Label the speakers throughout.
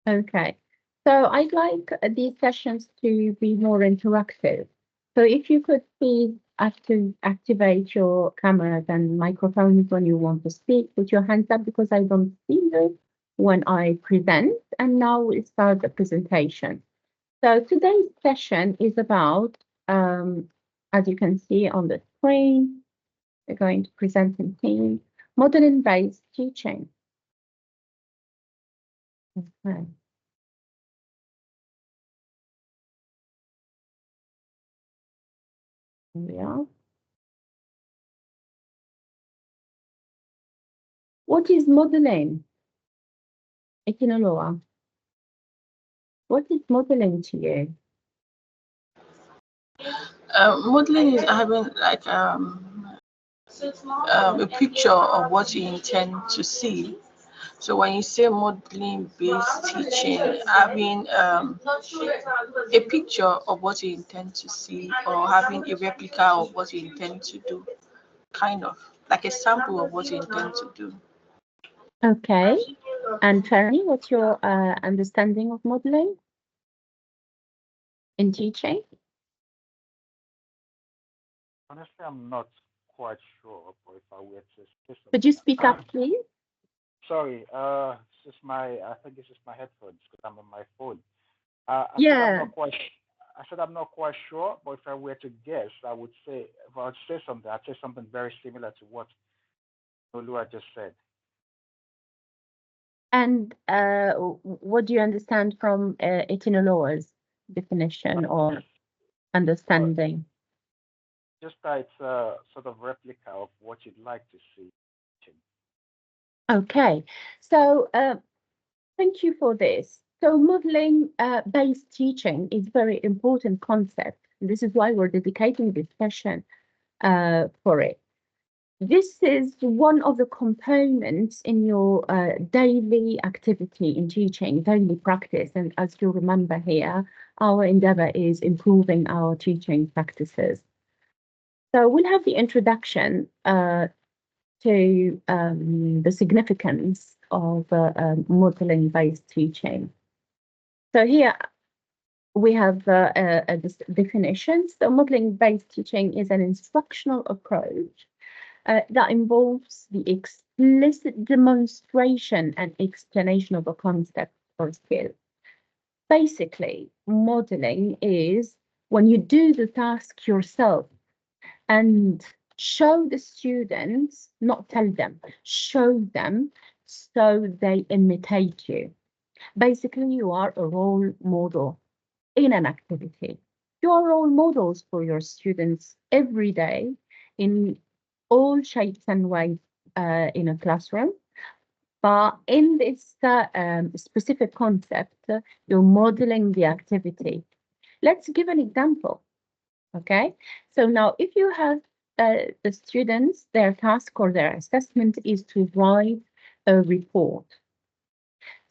Speaker 1: Okay. So I'd like these sessions to be more interactive. So if you could please activate your cameras and microphones when you want to speak, put your hands up because I don't see you when I present. And now we'll start the presentation. So today's session is about, as you can see on the screen, we're going to present in team, modeling-based teaching. Okay. Here we are. What is modeling? Ekinoloa. What is modeling to you?
Speaker 2: Modeling is having like a picture of what you intend to see. So when you say modeling based teaching, having a picture of what you intend to see or having a replica of what you intend to do, kind of like a sample of what you intend to do.
Speaker 1: Okay. And Fanny, what's your understanding of modeling in teaching?
Speaker 3: Honestly, I'm not quite sure, but if I were to say
Speaker 1: Could you
Speaker 3: something,
Speaker 1: speak up, please?
Speaker 3: sorry, it's just I think it's just my headphones because I'm on my phone. I said I'm
Speaker 1: Yeah.
Speaker 3: not quite, I said I'm not quite sure, but if I were to guess, I would say, if I would say something, I'd say something very similar to what Olua just said.
Speaker 1: And what do you understand from Ekinoloa's definition or
Speaker 3: Well,
Speaker 1: understanding?
Speaker 3: just that it's a sort of replica of what you'd like to see.
Speaker 1: Okay. So thank you for this. So modeling based teaching is very important concept. This is why we're dedicating this session for it. This is one of the components in your daily activity in teaching, daily practice. And as you remember here, our endeavor is improving our teaching practices. So we'll have the introduction to the significance of modeling-based teaching. So here we have this definition. So modeling-based teaching is an instructional approach that involves the explicit demonstration and explanation of a concept or skill. Basically, modeling is when you do the task yourself and show the students, not tell them, show them so they imitate you. Basically, you are a role model in an activity. You are role models for your students every day in all shapes and ways in a classroom. But in this specific concept, you're modeling the activity. Let's give an example. Okay. So now, if you have the students, their task or their assessment is to write a report.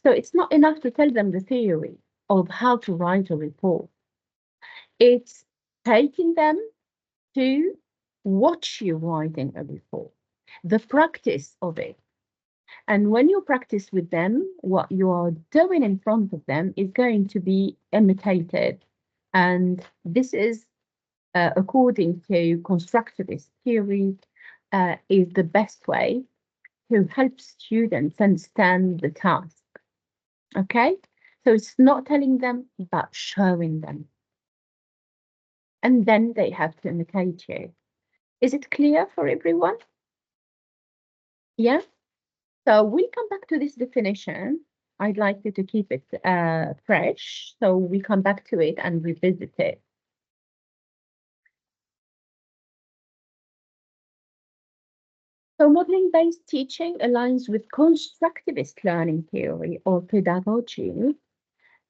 Speaker 1: So it's not enough to tell them the theory of how to write a report. It's taking them to watch you writing a report, the practice of it. And when you practice with them, what you are doing in front of them is going to be imitated. And this is, according to constructivist theory, is the best way to help students understand the task. Okay? So it's not telling them, but showing them. And then they have to imitate you. Is it clear for everyone? Yeah? So we'll come back to this definition. I'd like you to keep it fresh. So we come back to it and revisit it. So modeling-based teaching aligns with constructivist learning theory or pedagogy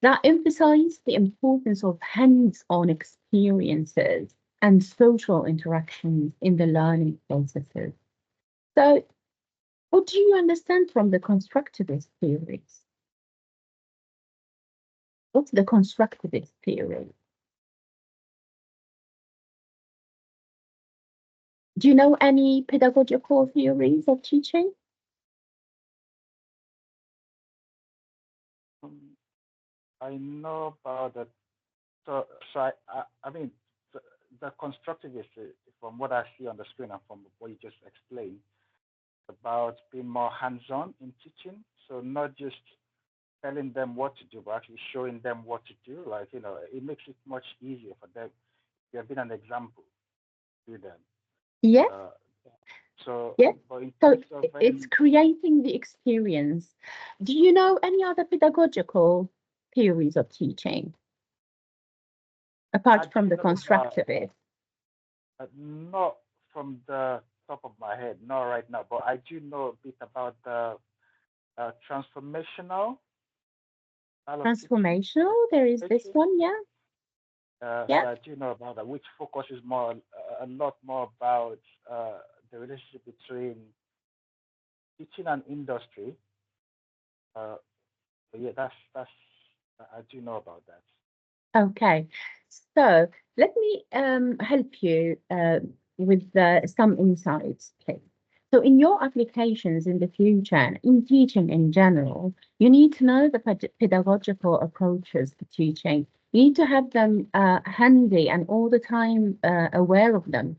Speaker 1: that emphasize the importance of hands-on experiences and social interactions in the learning processes. So what do you understand from the constructivist theories? What's the constructivist theory? Do you know any pedagogical theories of teaching?
Speaker 3: I know about that. So I mean, the constructivist, from what I see on the screen and from what you just explained, about being more hands-on in teaching. So not just telling them what to do, but actually showing them what to do. Like, it makes it much easier for them. You have been an example to them.
Speaker 1: Yes,
Speaker 3: Uh, so,
Speaker 1: yes.
Speaker 3: but in
Speaker 1: So
Speaker 3: terms of
Speaker 1: it's
Speaker 3: any,
Speaker 1: creating the experience. Do you know any other pedagogical theories of teaching
Speaker 3: I
Speaker 1: apart from
Speaker 3: do
Speaker 1: the
Speaker 3: know about,
Speaker 1: constructivist?
Speaker 3: not from the top of my head, not right now, but I do know a bit about the transformational style of teaching.
Speaker 1: Transformational, there is this
Speaker 3: Education.
Speaker 1: one, yeah,
Speaker 3: So
Speaker 1: yeah.
Speaker 3: I do know about that, which focuses more, a lot more about the relationship between teaching and industry. Uh, but yeah, that's I do know about that.
Speaker 1: Okay, so let me help you with some insights, please. So, in your applications in the future, and in teaching in general, you need to know the pedagogical approaches to teaching. You need to have them handy and all the time aware of them.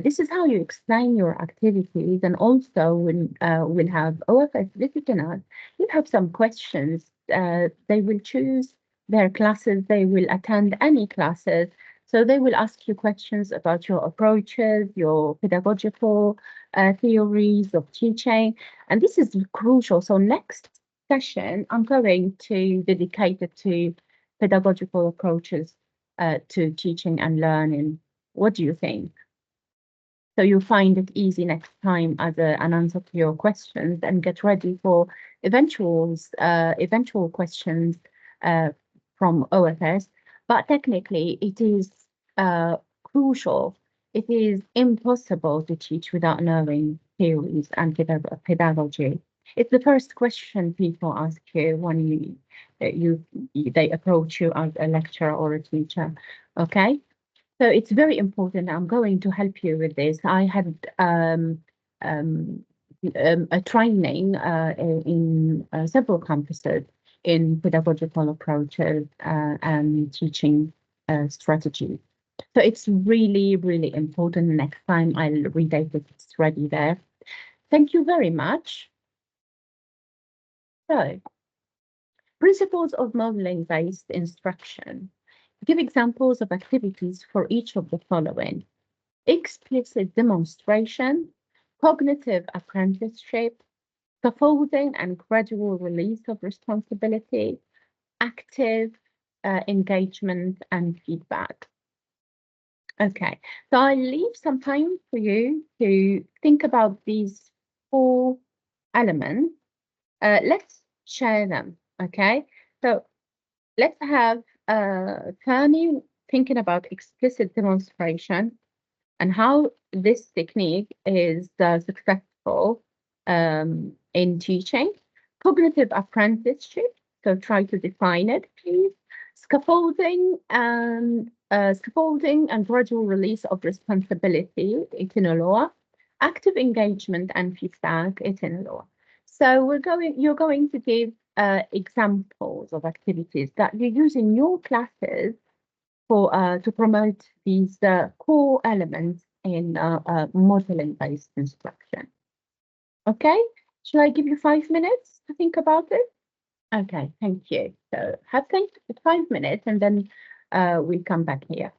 Speaker 1: This is how you explain your activities, and also when we'll have OFS listeners, you'll have some questions. They will choose their classes, they will attend any classes. So they will ask you questions about your approaches, your pedagogical theories of teaching. And this is crucial. So next session, I'm going to dedicate it to pedagogical approaches to teaching and learning. What do you think? So you find it easy next time as an answer to your questions and get ready for eventual questions uh, from OFS. But technically, it is crucial. It is impossible to teach without knowing theories and pedagogy. It's the first question people ask you when they approach you as a lecturer or a teacher. Okay. So it's very important. I'm going to help you with this. I had um, a training in several campuses in pedagogical approaches and teaching strategies. So it's really, really important. Next time I'll redate it. It's ready there. Thank you very much. So, principles of modeling-based instruction. Give examples of activities for each of the following: explicit demonstration, cognitive apprenticeship, scaffolding and gradual release of responsibility, active engagement and feedback. Okay, so I leave some time for you to think about these four elements. Let's share them. Okay, so let's have Fanny thinking about explicit demonstration and how this technique is successful in teaching. Cognitive apprenticeship, so try to define it, please. Scaffolding and gradual release of responsibility, Itinoloa. Active engagement and feedback, Itinoloa. So you're going to give examples of activities that you use in your classes for to promote these core elements in modeling-based instruction. Okay, shall I give you 5 minutes to think about it? Okay, thank you. So have think 5 minutes and then we come back here.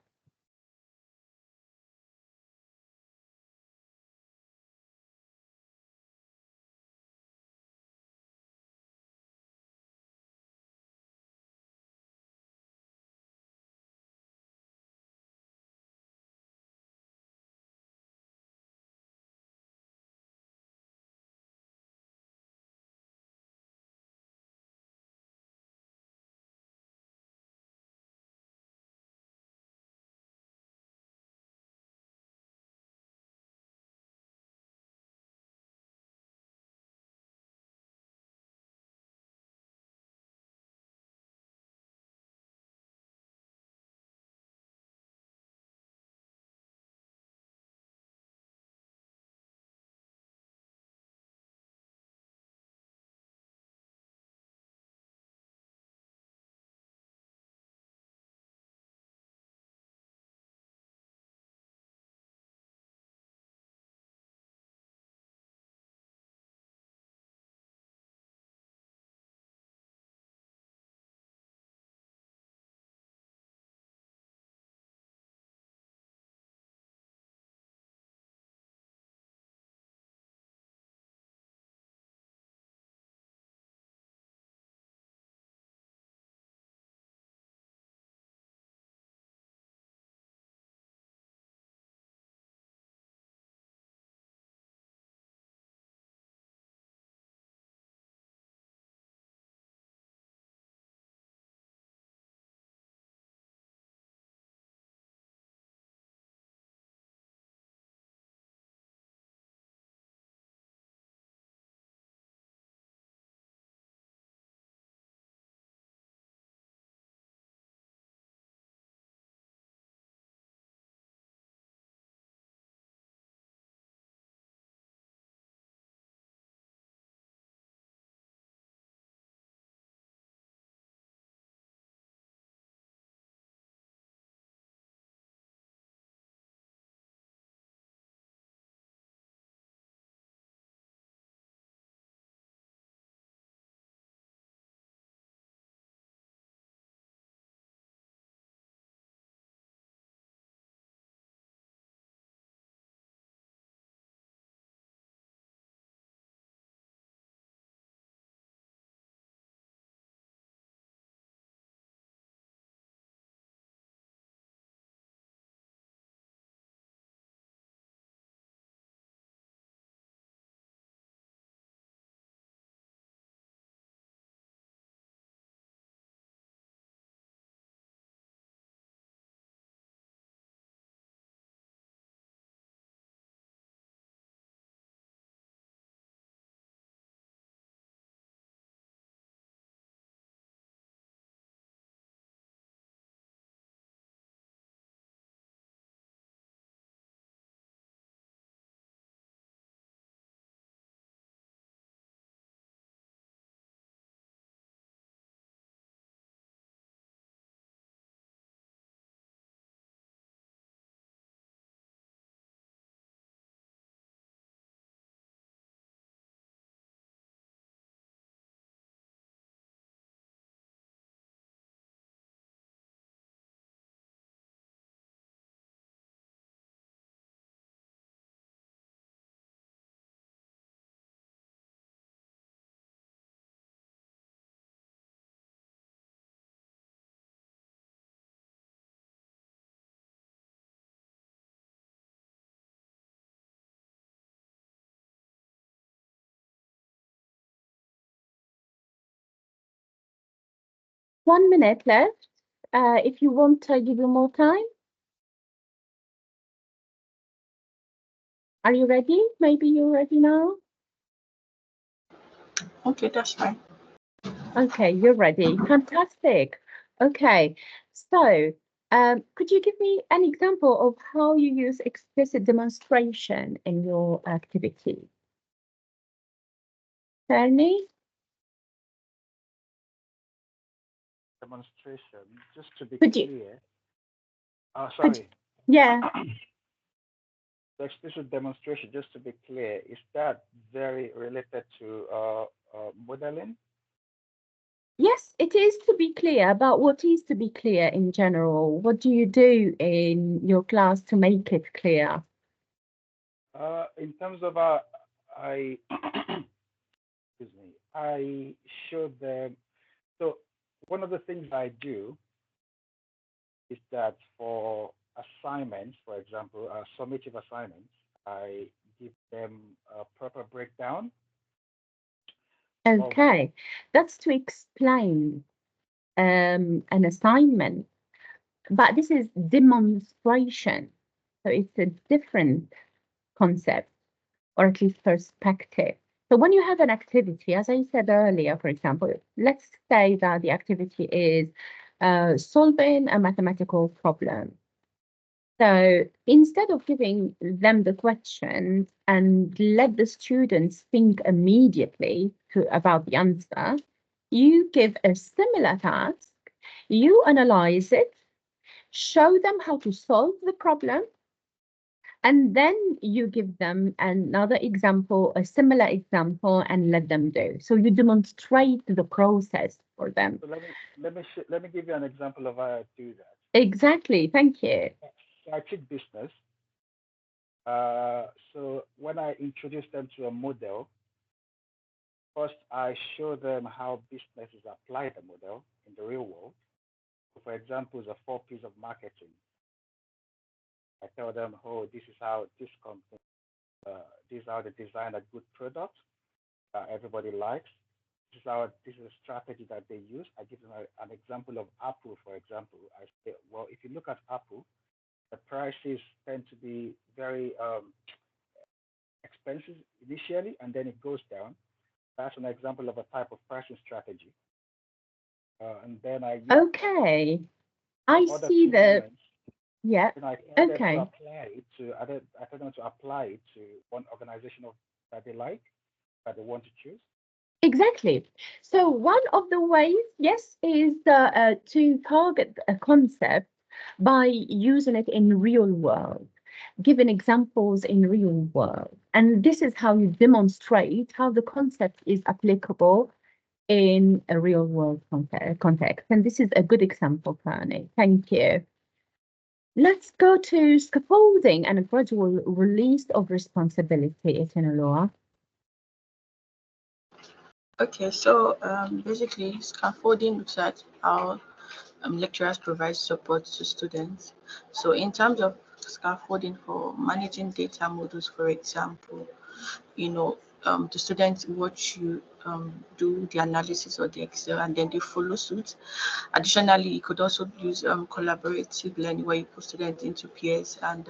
Speaker 1: 1 minute left. If you want to give you more time. Are you ready? Maybe you're ready now?
Speaker 2: Okay, that's fine.
Speaker 1: Okay, you're ready. Fantastic. Okay, so could you give me an example of how you use explicit demonstration in your activity? Tony?
Speaker 3: Demonstration, just to be
Speaker 1: Could you?
Speaker 3: clear.
Speaker 1: Could,
Speaker 3: Sorry.
Speaker 1: yeah.
Speaker 3: The explicit demonstration, just to be clear, is that very related to modeling?
Speaker 1: Yes, it is to be clear, but what is to be clear in general? What do you do in your class to make it clear?
Speaker 3: In terms of I excuse me, I show them. So one of the things I do is that for assignments, for example, summative assignments, I give them a proper breakdown of
Speaker 1: Okay, that's to explain an assignment, but this is demonstration. So it's a different concept, or at least perspective. So when you have an activity, as I said earlier, for example, let's say that the activity is solving a mathematical problem. So instead of giving them the questions and let the students think immediately about the answer, you give a similar task, you analyze it, show them how to solve the problem, and then you give them another example, a similar example, and let them do. So you demonstrate the process for them.
Speaker 3: So let me give you an example of how I do that.
Speaker 1: Exactly. Thank you.
Speaker 3: So I teach business. So when I introduce them to a model, first I show them how businesses apply the model in the real world. So for example, the 4 P's of marketing. I tell them, oh, this is how this company, this is how they design a good product that everybody likes. This is a strategy that they use. I give them an example of Apple, for example. I say, well, if you look at Apple, the prices tend to be very expensive initially, and then it goes down. That's an example of a type of pricing strategy. And then I use
Speaker 1: Okay. I
Speaker 3: other
Speaker 1: see
Speaker 3: key elements.
Speaker 1: yeah.
Speaker 3: And I tell them to
Speaker 1: Okay.
Speaker 3: apply it to. I tell them to apply it to one organization that they like, that they want to choose.
Speaker 1: Exactly. So one of the ways, yes, is to target a concept by using it in real world, giving examples in real world. And this is how you demonstrate how the concept is applicable in a real world context. And this is a good example, Fanny. Thank you. Let's go to scaffolding and a gradual release of responsibility, Etinoloa.
Speaker 2: Okay, so basically, scaffolding looks at how lecturers provide support to students. So in terms of scaffolding for managing data models, for example, the students watch you do the analysis or the Excel, and then they follow suit. Additionally, you could also use collaborative learning where you put students into peers and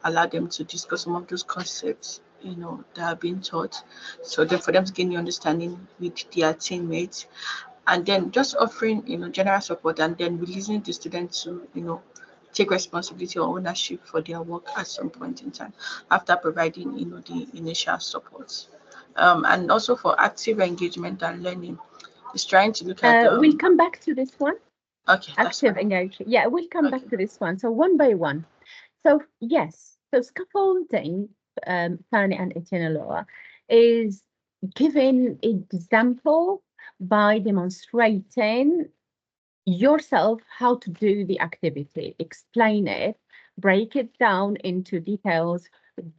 Speaker 2: allow them to discuss some of those concepts that are being taught, so then for them to gain your understanding with their teammates, and then just offering general support, and then releasing the students to take responsibility or ownership for their work at some point in time after providing the initial support. And also for active engagement and learning, is trying to look at
Speaker 1: We'll come back to this one.
Speaker 2: okay, that's
Speaker 1: Active
Speaker 2: fine.
Speaker 1: engagement. Yeah, we'll come
Speaker 2: Okay.
Speaker 1: back to this one. So one by one. So yes, so scaffolding, Fanny and Etinoloa, is giving example by demonstrating yourself how to do the activity, explain it, break it down into details,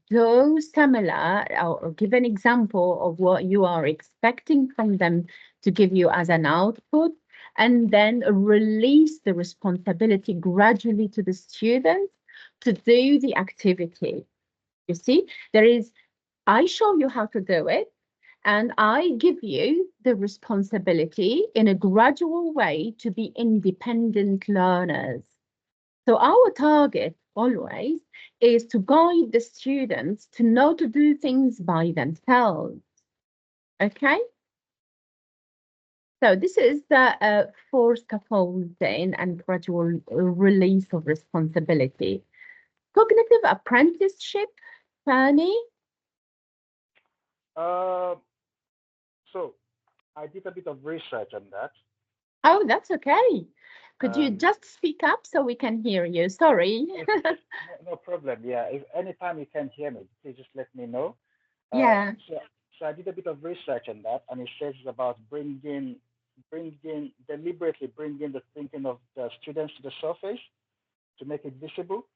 Speaker 1: do similar or give an example of what you are expecting from them to give you as an output, and then release the responsibility gradually to the students to do the activity. You see, there is, I show you how to do it, and I give you the responsibility in a gradual way to be independent learners. So our target always is to guide the students to know to do things by themselves. Okay? So this is the four scaffolding and gradual release of responsibility. Cognitive apprenticeship, Fanny?
Speaker 3: So I did a bit of research on that.
Speaker 1: Oh, that's okay. Could you
Speaker 3: Um,
Speaker 1: just speak up so we can hear you? Sorry.
Speaker 3: no problem. Yeah, if anytime you can't hear me, please just let me know. Uh,
Speaker 1: Yeah.
Speaker 3: so, so I did a bit of research on that, and it says it's about deliberately bringing the thinking of the students to the surface to make it visible.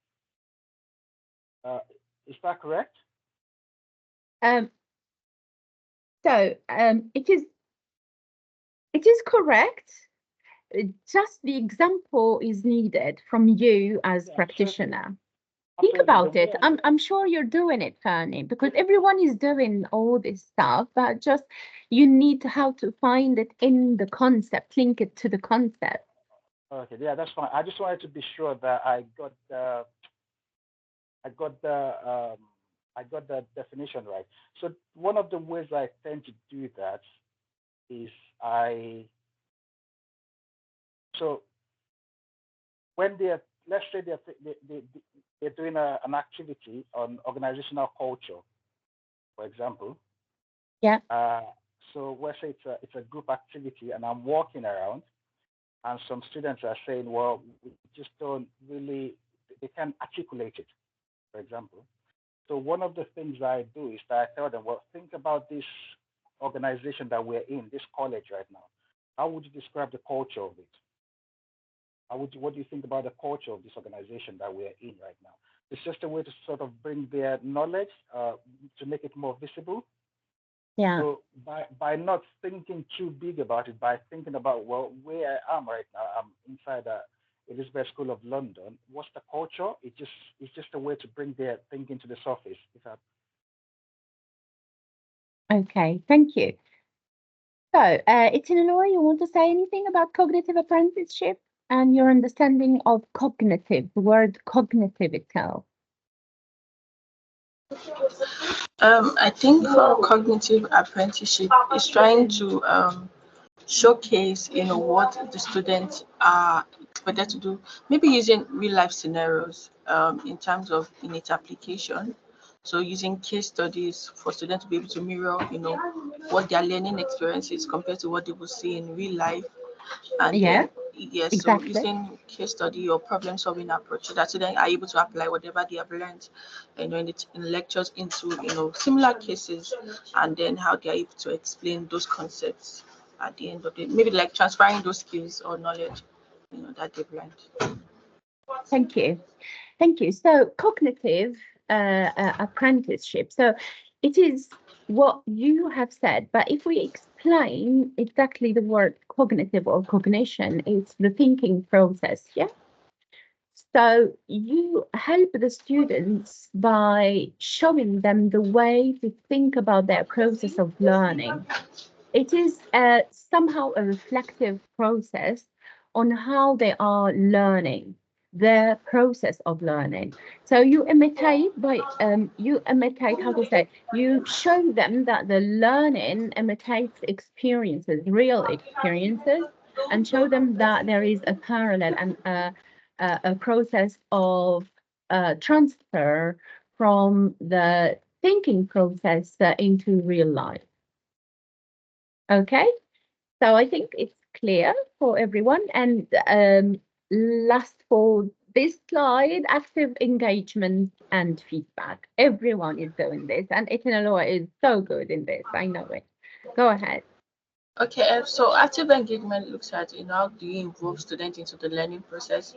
Speaker 3: Uh, is that correct?
Speaker 1: Um, so it is correct. Just the example is needed from you as
Speaker 3: Yeah, absolutely,
Speaker 1: practitioner. Think
Speaker 3: absolutely. The
Speaker 1: about it.
Speaker 3: way
Speaker 1: I'm sure you're doing it, Fanny, because everyone is doing all this stuff, but just you need to how to find it in the concept, link it to the concept.
Speaker 3: okay, yeah, that's fine. I just wanted to be sure that I got the um, I got the definition right. So one of the ways I tend to do that is I so when they're let's say they're doing an activity on organizational culture, for example.
Speaker 1: Yeah.
Speaker 3: Uh, so let's say it's a group activity, and I'm walking around, and some students are saying, "Well, we just don't really," they can't articulate it, for example. So one of the things I do is that I tell them, "Well, think about this organization that we're in, this college right now. How would you describe the culture of it? What do you think about the culture of this organization that we're in right now?" It's just a way to sort of bring their knowledge to make it more visible.
Speaker 1: Yeah.
Speaker 3: So by not thinking too big about it, by thinking about, well, where I am right now, I'm inside the Elizabeth School of London. What's the culture? It's just a way to bring their thinking to the surface. If that,
Speaker 1: Okay. Thank you. So, Itinolua, you want to say anything about cognitive apprenticeship and your understanding of cognitive, the word cognitive itself?
Speaker 2: I think for cognitive apprenticeship is trying to showcase, what the students are expected to do, maybe using real life scenarios in terms of in its application. So using case studies for students to be able to mirror, what their learning experience is compared to what they will see in real life. And
Speaker 1: Yeah,
Speaker 2: then, yes, so
Speaker 1: exactly.
Speaker 2: using case study or problem solving approach so that students are able to apply whatever they have learned, in lectures into, similar cases, and then how they are able to explain those concepts at the end of it. Maybe like transferring those skills or knowledge, that they've learned.
Speaker 1: Thank you. Thank you. So, cognitive apprenticeship. So, it is what you have said, but if we explain exactly the word cognitive or cognition, it's the thinking process. Yeah. So, you help the students by showing them the way to think about their process of learning. It is somehow a reflective process on how they are learning, their process of learning. So you imitate how to say, you show them that the learning imitates experiences, real experiences, and show them that there is a parallel and a process of transfer from the thinking process into real life. Okay, so I think it's clear for everyone. And last for this slide, active engagement and feedback. Everyone is doing this, and Itinaloa is so good in this. I know it. Go ahead.
Speaker 2: Okay, so active engagement looks at, how do you involve students into the learning process.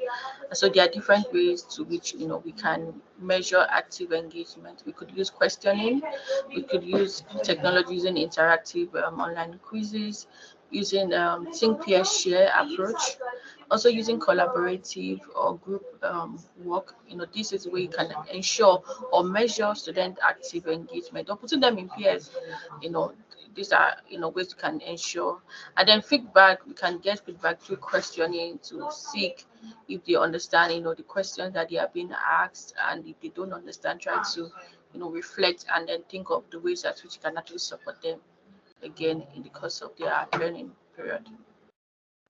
Speaker 2: So there are different ways to which, we can measure active engagement. We could use questioning, we could use technology using interactive online quizzes, using think peer share approach, also using collaborative or group work. This is where you can ensure or measure student active engagement or putting them in peers. you know these are ways you can ensure. And then feedback, we can get feedback through questioning to seek if they understand the questions that they are being asked, and if they don't understand, try to reflect and then think of the ways at which you can actually support them again in the course of their learning period.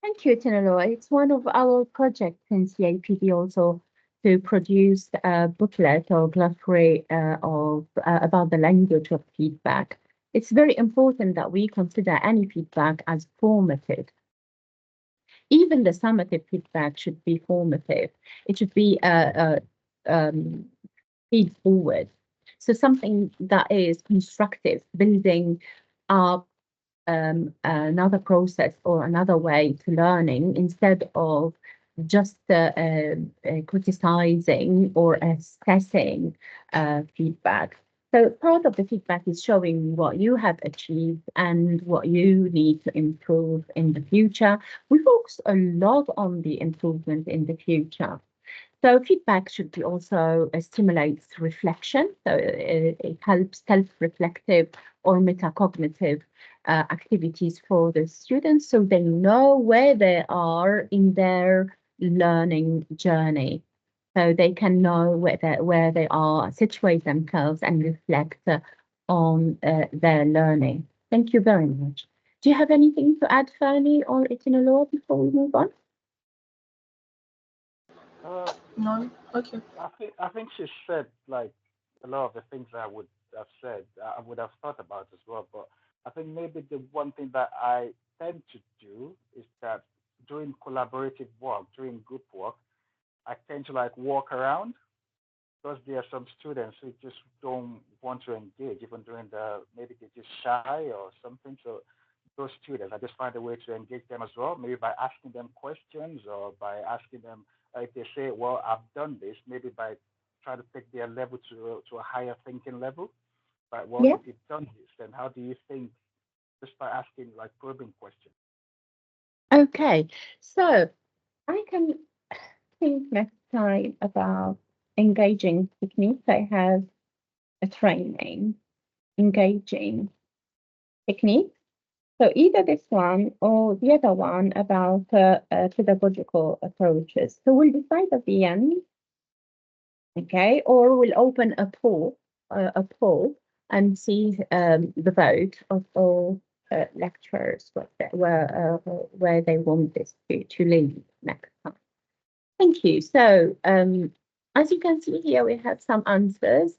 Speaker 1: Thank you, Tinaloa. It's one of our projects in CAPD also to produce a booklet or glossary of about the language of feedback. It's very important that we consider any feedback as formative. Even the summative feedback should be formative. It should be feed forward. So something that is constructive, building up another process or another way to learning instead of just criticizing or assessing feedback. So part of the feedback is showing what you have achieved and what you need to improve in the future. We focus a lot on the improvement in the future. So feedback should be also stimulates reflection. So it helps self-reflective or metacognitive activities for the students, so they know where they are in their learning journey. So they can know where they are, situate themselves, and reflect on their learning. Thank you very much. Do you have anything to add, Fanny or Itinolo, before we move on?
Speaker 3: Uh,
Speaker 2: No? Okay.
Speaker 3: I think she said like a lot of the things I would have said, I would have thought about as well. But I think maybe the one thing that I tend to do is that during collaborative work, during group work, I tend to like walk around because there are some students who just don't want to engage, even during the maybe they're just shy or something. So those students, I just find a way to engage them as well, maybe by asking them questions or by asking them if they say, "Well, I've done this," maybe by trying to take their level to a higher thinking level. But well,
Speaker 1: Yeah.
Speaker 3: if you've done this, then how do you think? Just by asking like probing questions.
Speaker 1: Okay. So I can think next time about engaging techniques. I have a training, engaging techniques. So either this one or the other one about pedagogical approaches. So we'll decide at the end, okay, or we'll open a poll and see the vote of all lecturers where they want this to lead next time. Thank you. So as you can see here, we have some answers.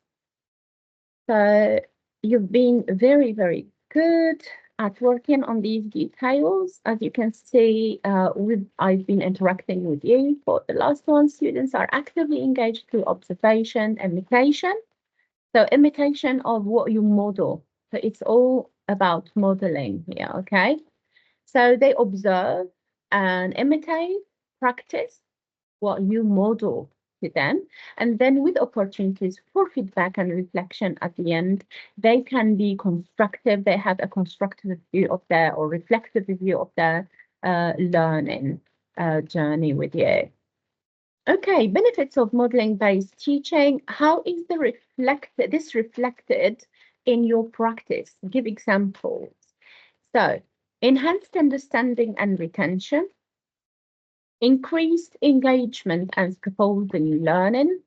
Speaker 1: So you've been very, very good at working on these details. As you can see, I've been interacting with you. For the last one, students are actively engaged through observation, imitation. So imitation of what you model. So it's all about modeling here, okay? So they observe and imitate, practice what you model to them. And then with opportunities for feedback and reflection at the end, they can be constructive. They have a constructive view of their or reflective view of their learning journey with you. Okay, benefits of modeling-based teaching. How is this reflected in your practice? Give examples. So, enhanced understanding and retention, increased engagement and scaffolding learning,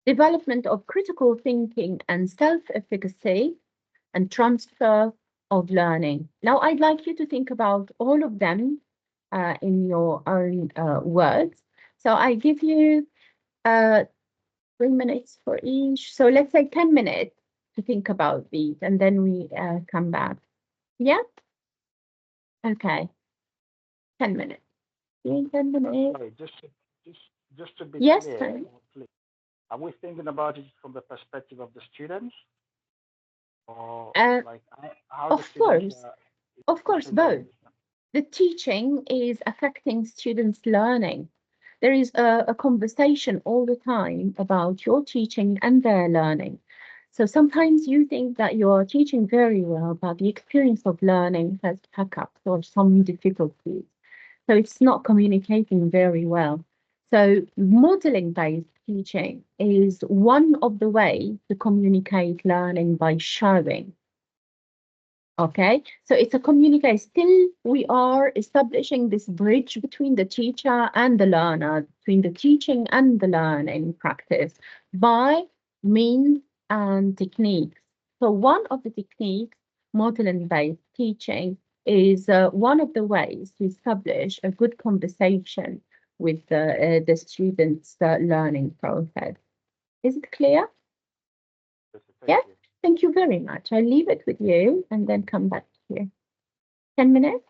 Speaker 1: development of critical thinking and self-efficacy, and transfer of learning. Now, I'd like you to think about all of them in your own words. So I give you 3 minutes for each. So let's say 10 minutes to think about these, and then we come back. Yeah? Okay, 10 minutes. 10 minutes.
Speaker 3: Sorry, just just to be
Speaker 1: Yes,
Speaker 3: clear,
Speaker 1: time.
Speaker 3: please, are we thinking about it from the perspective of the students, or
Speaker 1: Uh,
Speaker 3: like how the
Speaker 1: of
Speaker 3: students
Speaker 1: course,
Speaker 3: are
Speaker 1: of course,
Speaker 3: teaching them?
Speaker 1: both. The teaching is affecting students' learning. There is a conversation all the time about your teaching and their learning. So sometimes you think that you are teaching very well, but the experience of learning has hiccups or some difficulties. So it's not communicating very well. So modeling based teaching is one of the ways to communicate learning by showing. Okay, so it's a communicate. Still, we are establishing this bridge between the teacher and the learner, between the teaching and the learning practice by means and techniques. So one of the techniques, modeling-based teaching, is one of the ways to establish a good conversation with the students' learning process. Is it clear?
Speaker 3: Yes, thank
Speaker 1: Yeah.
Speaker 3: you.
Speaker 1: Thank you very much. I leave it with you and then come back to you. 10 minutes?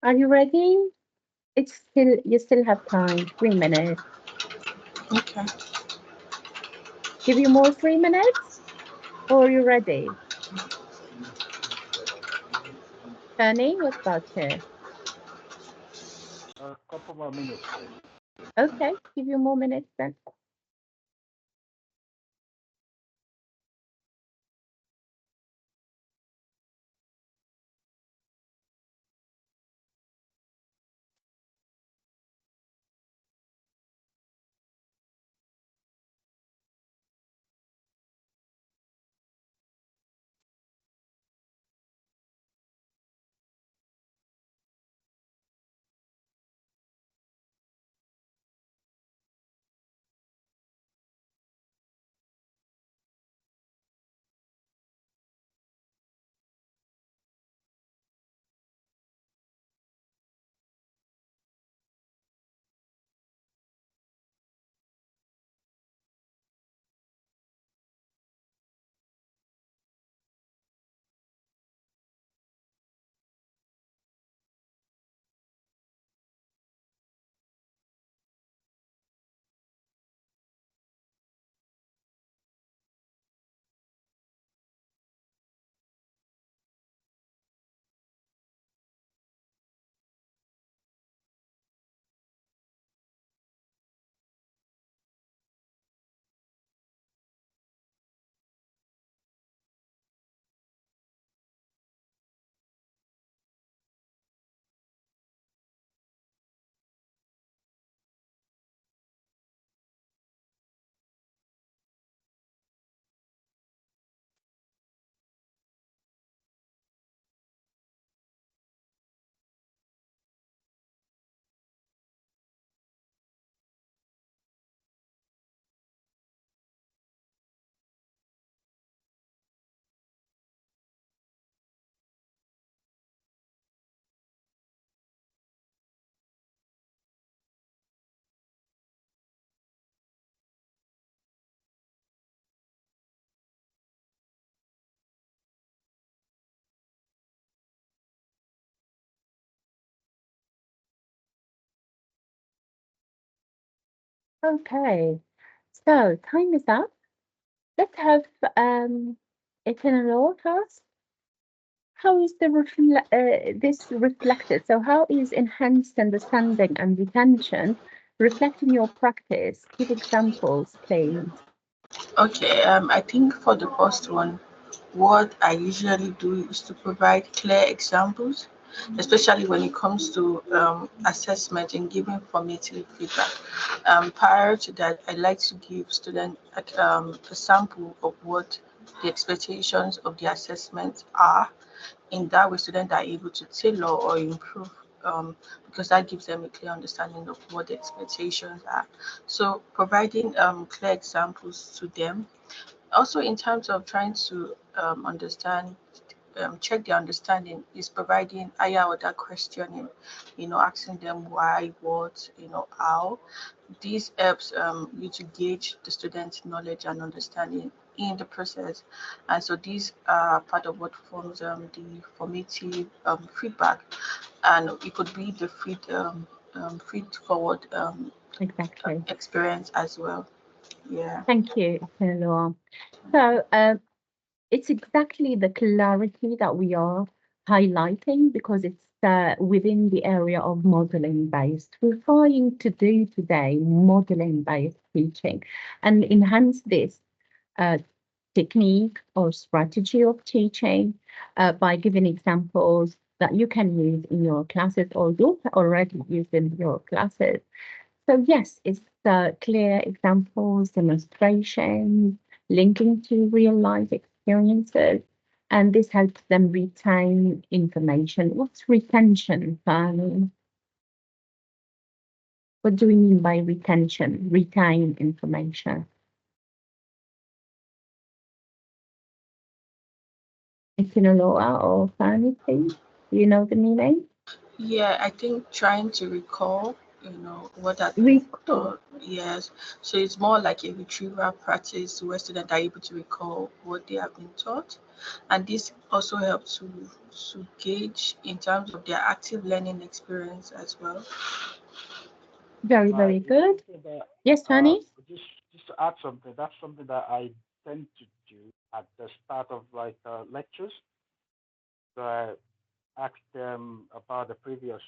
Speaker 1: Are you ready? You still have time, 3 minutes.
Speaker 2: Okay.
Speaker 1: Give you more 3 minutes, or are you ready? Fanny, what about you?
Speaker 3: A couple more minutes, please.
Speaker 1: Okay, give you more minutes then. Okay, so time is up. Let's have it in a row class. How is this reflected? So, how is enhanced understanding and retention reflect in your practice? Give examples, please.
Speaker 2: Okay. I think for the first one, what I usually do is to provide clear examples, especially when it comes to assessment and giving formative feedback. Prior to that, I like to give students a sample of what the expectations of the assessment are. In that way, students are able to tailor or improve, because that gives them a clear understanding of what the expectations are. So providing clear examples to them, also in terms of trying to understand, check their understanding, is providing higher order questioning, asking them why, what, how. This helps you to gauge the student's knowledge and understanding in the process. And so these are part of what forms the formative feedback. And it could be the feed forward
Speaker 1: Exactly.
Speaker 2: experience as well. Yeah.
Speaker 1: Thank you, Noah. So, it's exactly the clarity that we are highlighting because it's within the area of modeling based. We're trying to do today modeling based teaching and enhance this uh, technique or strategy of teaching by giving examples that you can use in your classes or you already use in your classes. So yes, it's clear examples, demonstrations, linking to real life experiences, and this helps them retain information. What's retention, Fanny? What do we mean by retention? Retain information. Itinaloa or Fanny, please? Do you know the meaning?
Speaker 2: Yeah, I think trying to recall, what has been
Speaker 1: Recall.
Speaker 2: taught. Yes. So it's more like a retrieval practice where students are able to recall what they have been taught. and this also helps to gauge in terms of their active learning experience as well.
Speaker 1: Very,
Speaker 3: Right.
Speaker 1: very
Speaker 3: It's
Speaker 1: good.
Speaker 3: something that
Speaker 1: Yes,
Speaker 3: uh,
Speaker 1: Fanny?
Speaker 3: just just to add something. That's something that I tend to do at the start of like lectures. So I ask them about the previous.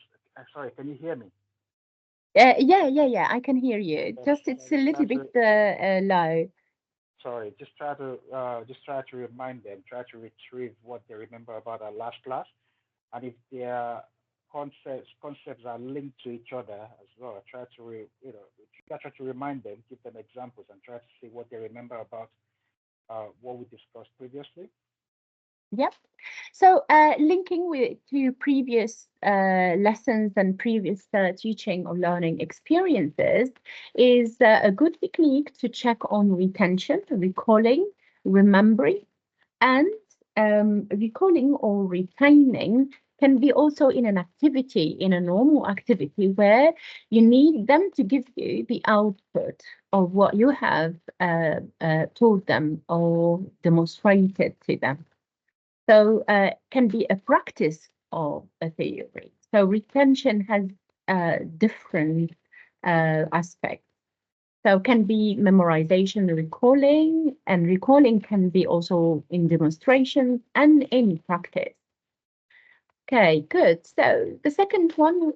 Speaker 3: Sorry, can you hear me?
Speaker 1: Yeah. I can hear you.
Speaker 3: Yes.
Speaker 1: Just
Speaker 3: I
Speaker 1: it's a
Speaker 3: just
Speaker 1: little
Speaker 3: try
Speaker 1: bit
Speaker 3: to
Speaker 1: low.
Speaker 3: sorry. Just try to remind them. Try to retrieve what they remember about our last class, and if their concepts are linked to each other as well, try to try to remind them, give them examples, and try to see what they remember about what we discussed previously.
Speaker 1: Yep. So linking with to previous lessons and previous teaching or learning experiences is a good technique to check on retention, recalling, remembering, and recalling or retaining can be also in an activity, in a normal activity where you need them to give you the output of what you have told them or demonstrated to them. So can be a practice of a theory. So retention has different aspects. So can be memorization, recalling, and recalling can be also in demonstration and in practice. Okay, good. So the second one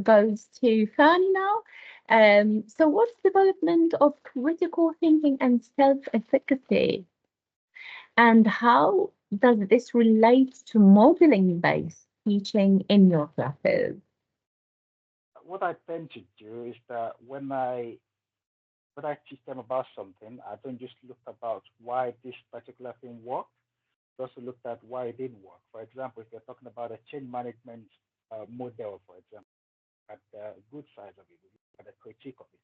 Speaker 1: goes to Fanny now. So what's development of critical thinking and self-efficacy? And how does this relate to modeling-based teaching in your classes?
Speaker 3: What I tend to do is that when I teach them about something, I don't just look about why this particular thing worked. I also looked at why it didn't work. For example, if you're talking about a change management model, for example, at the good side of it, at the critique of it,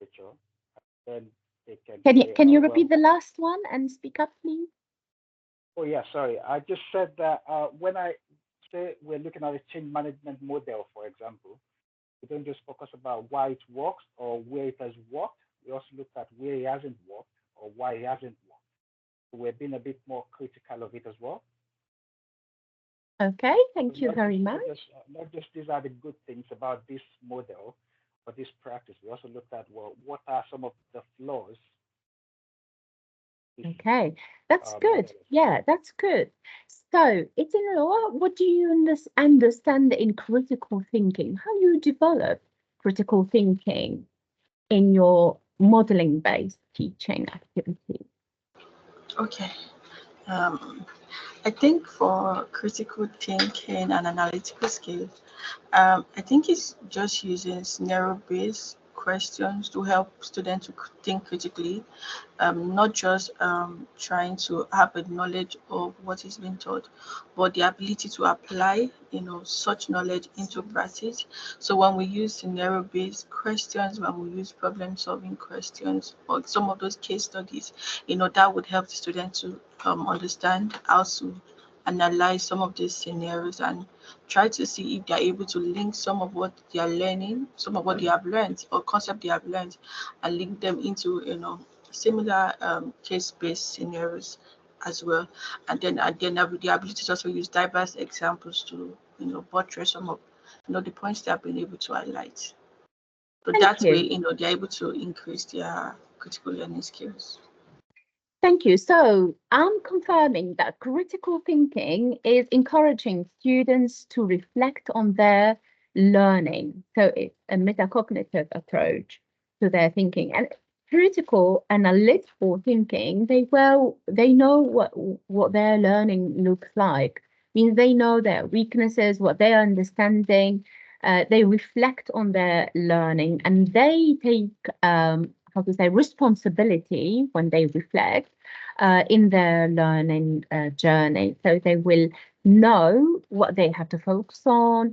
Speaker 3: picture, then they can say,
Speaker 1: Can you
Speaker 3: oh
Speaker 1: repeat
Speaker 3: well,
Speaker 1: the last one and speak up, please?
Speaker 3: oh yeah, sorry, I just said that when I say we're looking at a change management model, for example, we don't just focus about why it works or where it has worked. We also look at where it hasn't worked or why it hasn't worked. So we're being a bit more critical of it as well.
Speaker 1: Okay,
Speaker 3: So
Speaker 1: thank you very much.
Speaker 3: not just these are the good things about this model or this practice. We also looked at well, what are some of the flaws this
Speaker 1: Okay, that's good.
Speaker 3: model as well.
Speaker 1: Yeah, that's good. So, Itinora, what do you understand in critical thinking? How you develop critical thinking in your modeling-based teaching activity?
Speaker 2: Okay. Um, I think for critical thinking and analytical skills, I think it's just using scenario-based questions to help students to think critically, not just trying to have a knowledge of what is being taught, but the ability to apply, such knowledge into practice. So when we use scenario-based questions, when we use problem-solving questions, or some of those case studies, that would help the student to understand how to analyze some of these scenarios and try to see if they're able to link some of what they are learning, some of what they have learned or concept they have learned, and link them into similar case-based scenarios as well. And then have the ability to also use diverse examples to buttress some of the points they have been able to highlight. So
Speaker 1: Thank
Speaker 2: that way,
Speaker 1: you.
Speaker 2: they're able to increase their critical learning skills.
Speaker 1: Thank you. So I'm confirming that critical thinking is encouraging students to reflect on their learning. So it's a metacognitive approach to their thinking. And critical analytical thinking, they know what their learning looks like. Means they know their weaknesses, what they are understanding. They reflect on their learning and they take how to say responsibility when they reflect in their learning journey. So they will know what they have to focus on,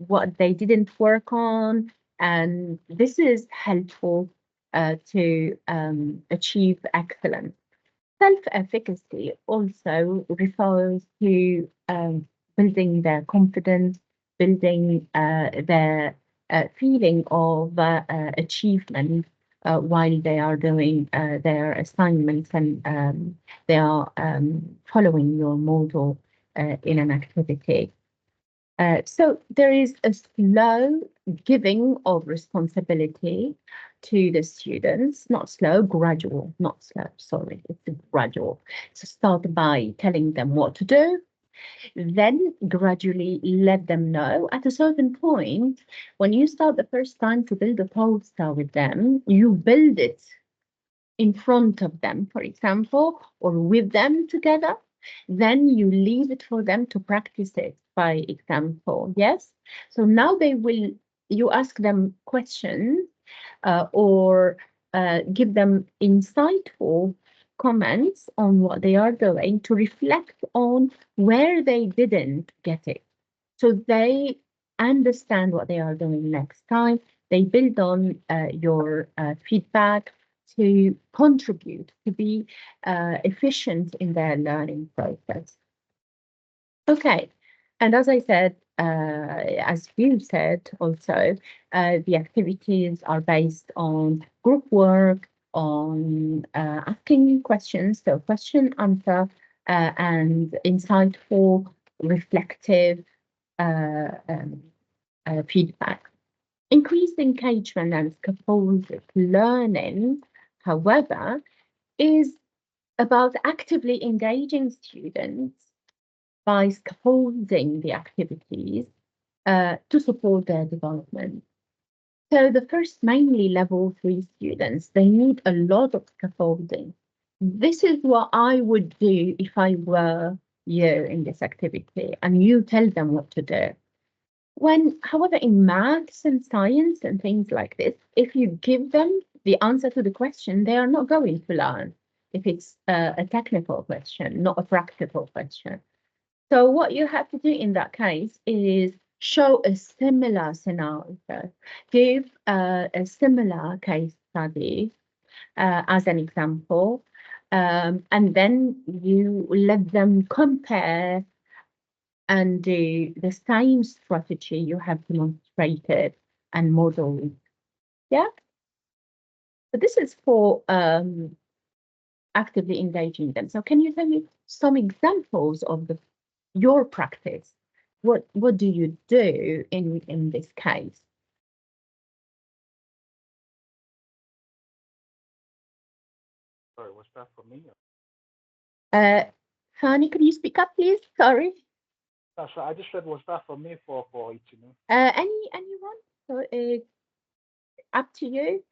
Speaker 1: what they didn't work on, and this is helpful to achieve excellence. Self-efficacy also refers to building their confidence, building their feeling of achievement while they are doing their assignments, and they are following your model in an activity. So there is a slow giving of responsibility to the students, not slow, gradual, not slow, sorry, it's gradual. So start by telling them what to do, then gradually let them know. At a certain point, when you start the first time to build a poster with them, you build it in front of them, for example, or with them together. Then you leave it for them to practice it by example. Yes. So now you ask them questions or give them insightful comments on what they are doing to reflect on where they didn't get it. So they understand what they are doing next time. They build on your feedback to contribute, to be efficient in their learning process. Okay, and as I said, as you said also, the activities are based on group work, on asking questions, so question, answer, and insightful, reflective feedback. Increased engagement and scaffolded learning, however, is about actively engaging students by scaffolding the activities to support their development. So the first mainly level 3 students, they need a lot of scaffolding. This is what I would do if I were you in this activity and you tell them what to do. However, in maths and science and things like this, if you give them the answer to the question, they are not going to learn if it's a technical question, not a practical question. So what you have to do in that case is show a similar scenario, give a similar case study as an example, and then you let them compare and do the same strategy you have demonstrated and modeled. Yeah. But this is for actively engaging them. So can you tell me some examples of your practice? What do you do in this case?
Speaker 3: Sorry, was that for me?
Speaker 1: Hani, can you speak up, please? Sorry.
Speaker 3: So I just said, was that for me for it, you know?
Speaker 1: Anyone? So up to you.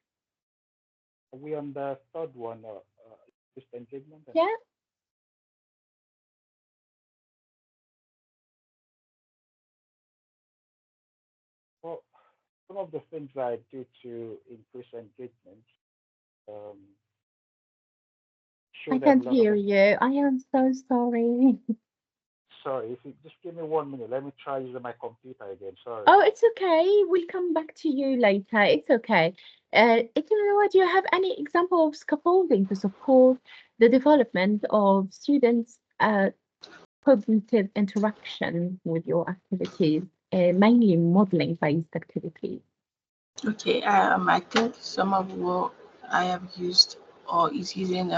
Speaker 3: Are we on the third one, just engagement?
Speaker 1: Yeah.
Speaker 3: Well, some of the things I do to increase engagement, um, show
Speaker 1: I
Speaker 3: them
Speaker 1: can't
Speaker 3: a lot of.
Speaker 1: hear you. I am so sorry.
Speaker 3: Sorry, if you just give me 1 minute, let me try using my computer again. Sorry.
Speaker 1: Oh, it's okay. We'll come back to you later. It's okay. Do you have any example of scaffolding to support the development of students' cognitive interaction with your activities, mainly modeling-based activities?
Speaker 2: Okay, I think some of what I have used or is using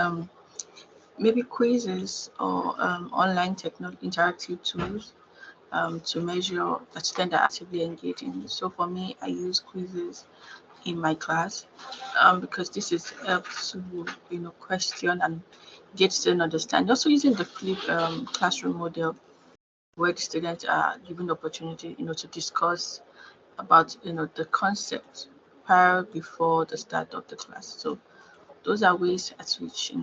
Speaker 2: maybe quizzes or online interactive tools to measure the students are actively engaging. So for me, I use quizzes in my class because this is helps to question and get student understand. Also using the flip classroom model where the students are given the opportunity to discuss about the concept prior before the start of the class. So those are ways at which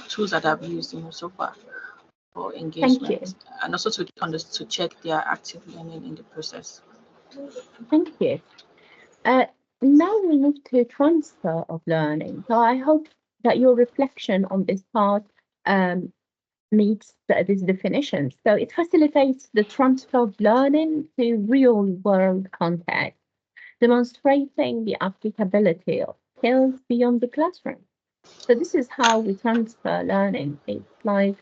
Speaker 2: tools that I've used so far for
Speaker 1: Thank
Speaker 2: engagement
Speaker 1: you.
Speaker 2: and also to check their active learning in the process.
Speaker 1: Thank you. Now we move to transfer of learning. So I hope that your reflection on this part meets this definition. So it facilitates the transfer of learning to real world context, demonstrating the applicability of skills beyond the classroom. So this is how we transfer learning. It's like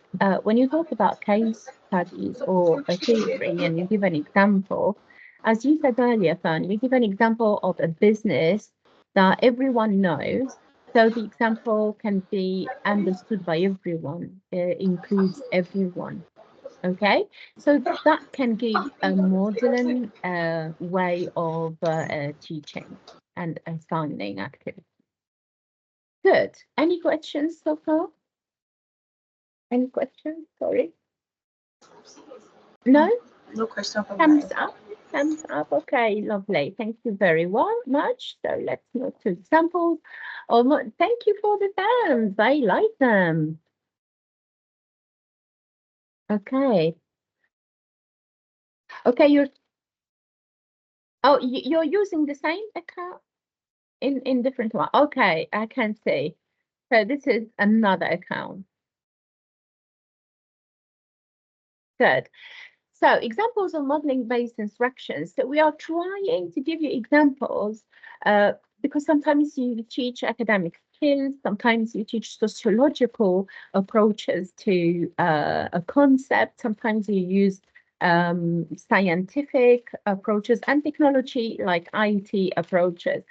Speaker 1: when you talk about case studies or a theory and you give an example, as you said earlier, Fan, you give an example of a business that everyone knows. So the example can be understood by everyone, includes everyone. Okay, so that can give a modern way of teaching and assigning activities. Good. Any questions so far? Any questions? Sorry. No?
Speaker 2: No question from
Speaker 1: Thumbs
Speaker 2: my
Speaker 1: up. Thumbs up. Okay, lovely. Thank you very much. So let's move to examples. Thank you for the thumbs. I like them. Okay. Okay, you're using the same account in different one. Okay, I can see. So this is another account. Good. So examples of modeling-based instructions. So we are trying to give you examples because sometimes you teach academic skills, sometimes you teach sociological approaches to a concept, sometimes you use scientific approaches and technology like IT approaches.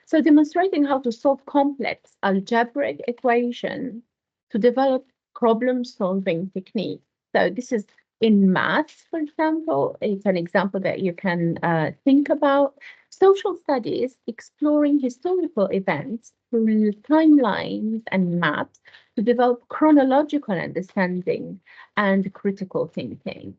Speaker 1: So demonstrating how to solve complex algebraic equations to develop problem-solving techniques. So this is in maths, for example, it's an example that you can think about. Social studies, exploring historical events through timelines and maps to develop chronological understanding and critical thinking.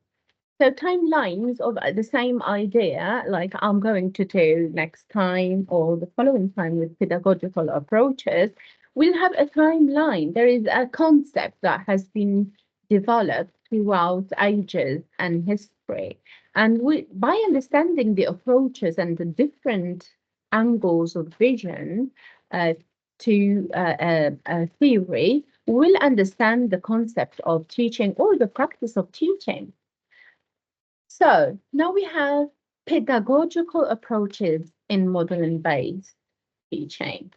Speaker 1: So timelines of the same idea, like I'm going to do next time or the following time with pedagogical approaches, will have a timeline. There is a concept that has been developed throughout ages and history. And by understanding the approaches and the different angles of vision to a theory, we'll understand the concept of teaching or the practice of teaching. So now we have pedagogical approaches in modeling-based teaching.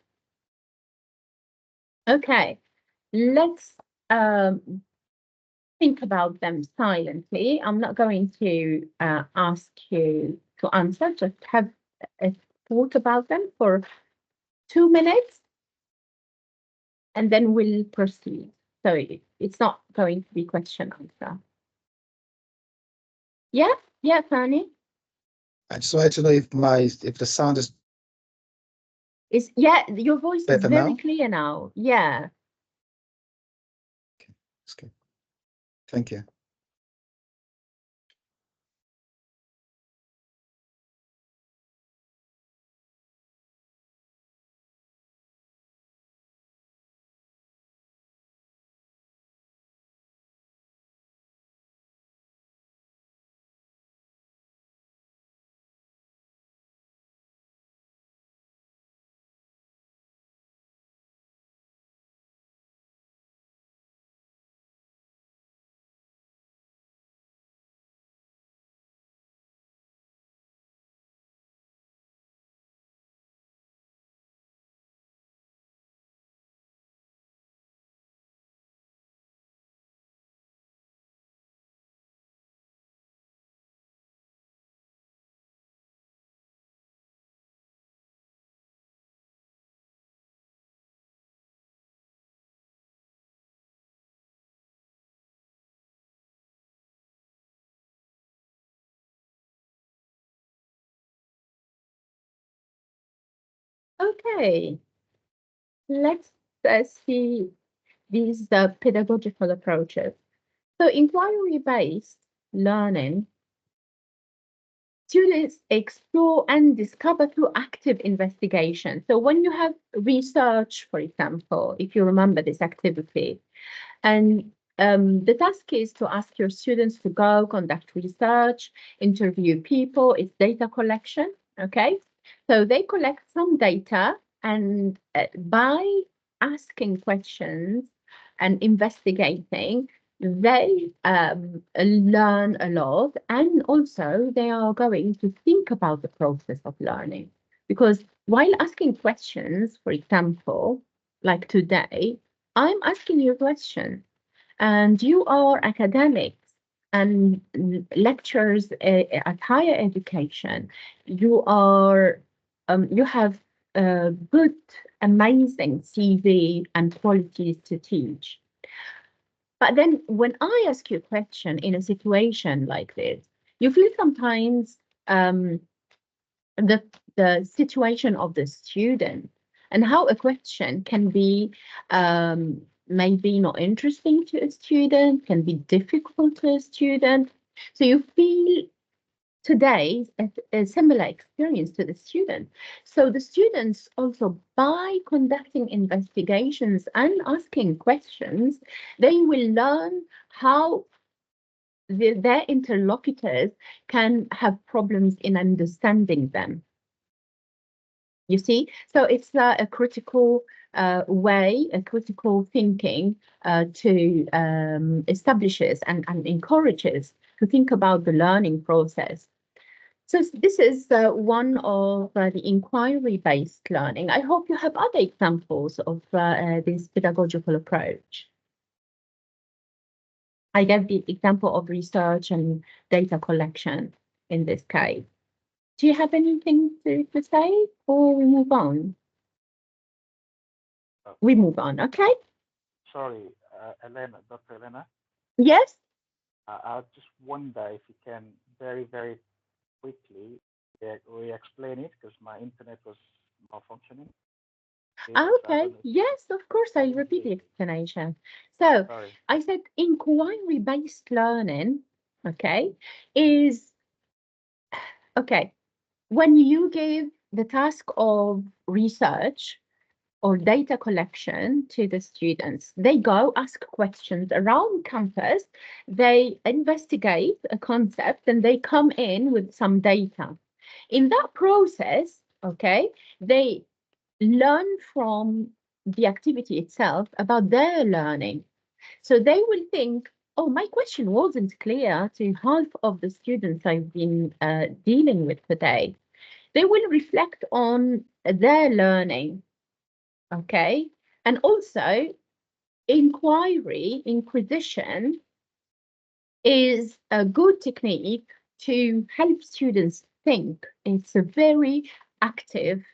Speaker 1: Okay, let's think about them silently. I'm not going to ask you to answer, just have a thought about them for 2 minutes, and then we'll proceed. So it's not going to be question answer. Yeah, Fanny?
Speaker 4: I just wanted to know if the sound is
Speaker 1: Your voice is
Speaker 4: better
Speaker 1: very
Speaker 4: now.
Speaker 1: clear now. Yeah.
Speaker 4: Okay, that's good. Thank you.
Speaker 1: Okay, let's see these pedagogical approaches. So inquiry-based learning, students explore and discover through active investigation. So when you have research, for example, if you remember this activity, and the task is to ask your students to go conduct research, interview people, it's data collection, okay? So they collect some data and by asking questions and investigating, they learn a lot, and also they are going to think about the process of learning. Because while asking questions, for example, like today, I'm asking you a question, and you are academics and lecturers at higher education. You are, you have good, amazing CV and qualities to teach. But then when I ask you a question in a situation like this, you feel sometimes the situation of the student and how a question can be maybe not interesting to a student, can be difficult to a student. So you feel today a similar experience to the student. So the students also, by conducting investigations and asking questions, they will learn how their interlocutors can have problems in understanding them. You see, so it's a critical way, a critical thinking to establishes and encourages to think about the learning process. So this is one of the inquiry-based learning. I hope you have other examples of this pedagogical approach. I gave the example of research and data collection in this case. Do you have anything to say, or we move on? We move on, okay?
Speaker 3: Sorry, Elena, Dr. Elena.
Speaker 1: Yes?
Speaker 3: I just wonder if you can very, very quickly re-explain it because my internet was malfunctioning.
Speaker 1: Okay, yes, of course, I'll repeat the explanation. So
Speaker 3: Sorry.
Speaker 1: I said inquiry-based learning, okay, is, okay, when you give the task of research or data collection to the students, they go ask questions around campus, they investigate a concept, and they come in with some data. In that process, okay, they learn from the activity itself about their learning. So they will think, oh, my question wasn't clear to half of the students I've been dealing with today. They will reflect on their learning, okay? And also, inquisition is a good technique to help students think. It's a very active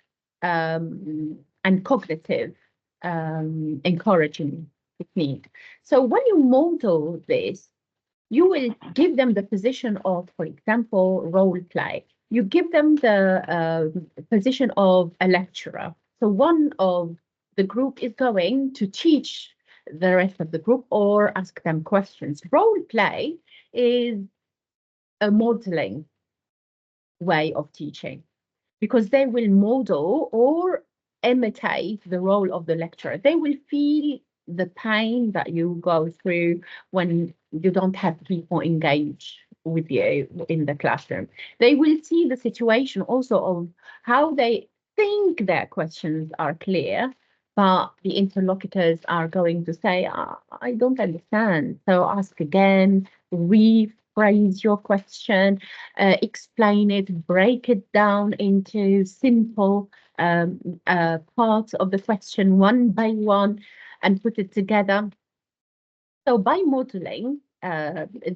Speaker 1: and cognitive encouraging technique. So when you model this, you will give them the position of, for example, role play. You give them the position of a lecturer. So one of the group is going to teach the rest of the group or ask them questions. Role play is a modeling way of teaching because they will model or imitate the role of the lecturer. They will feel the pain that you go through when you don't have people engage with you in the classroom. They will see the situation also of how they think their questions are clear, but the interlocutors are going to say, I don't understand. So ask again, rephrase your question, explain it, break it down into simple parts of the question one by one and put it together. So by modeling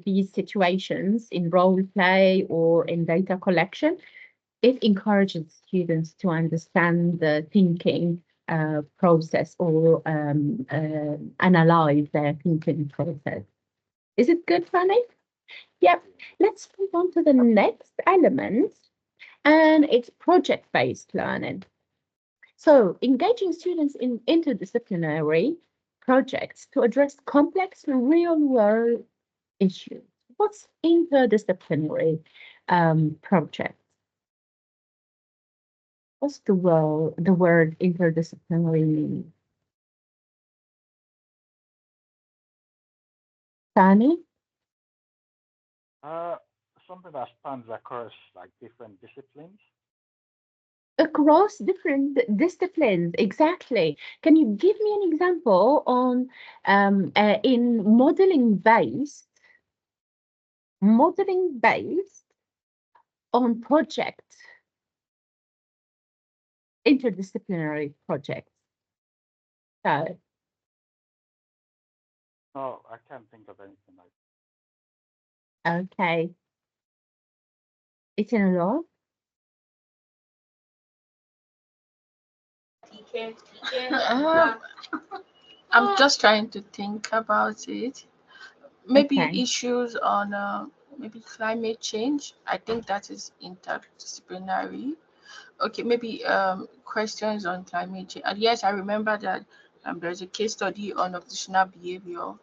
Speaker 1: these situations in role play or in data collection, it encourages students to understand the thinking process or analyze their thinking process. Is it good, Fanny? Yep. Let's move on to the next element, and it's project-based learning. So engaging students in interdisciplinary projects to address complex real-world issues. What's interdisciplinary project? What's the word interdisciplinary mean? Fanny?
Speaker 3: Something that spans across like different disciplines.
Speaker 1: Across different disciplines, exactly. Can you give me an example on in modeling based on project, interdisciplinary projects? So,
Speaker 3: No, I can't think of anything like
Speaker 1: okay, it's in a law.
Speaker 2: I'm just trying to think about it. Maybe
Speaker 1: Okay.
Speaker 2: issues on maybe climate change. I think that is interdisciplinary. Okay, maybe questions on climate change. And yes, I remember that there's a case study on oppositional behavior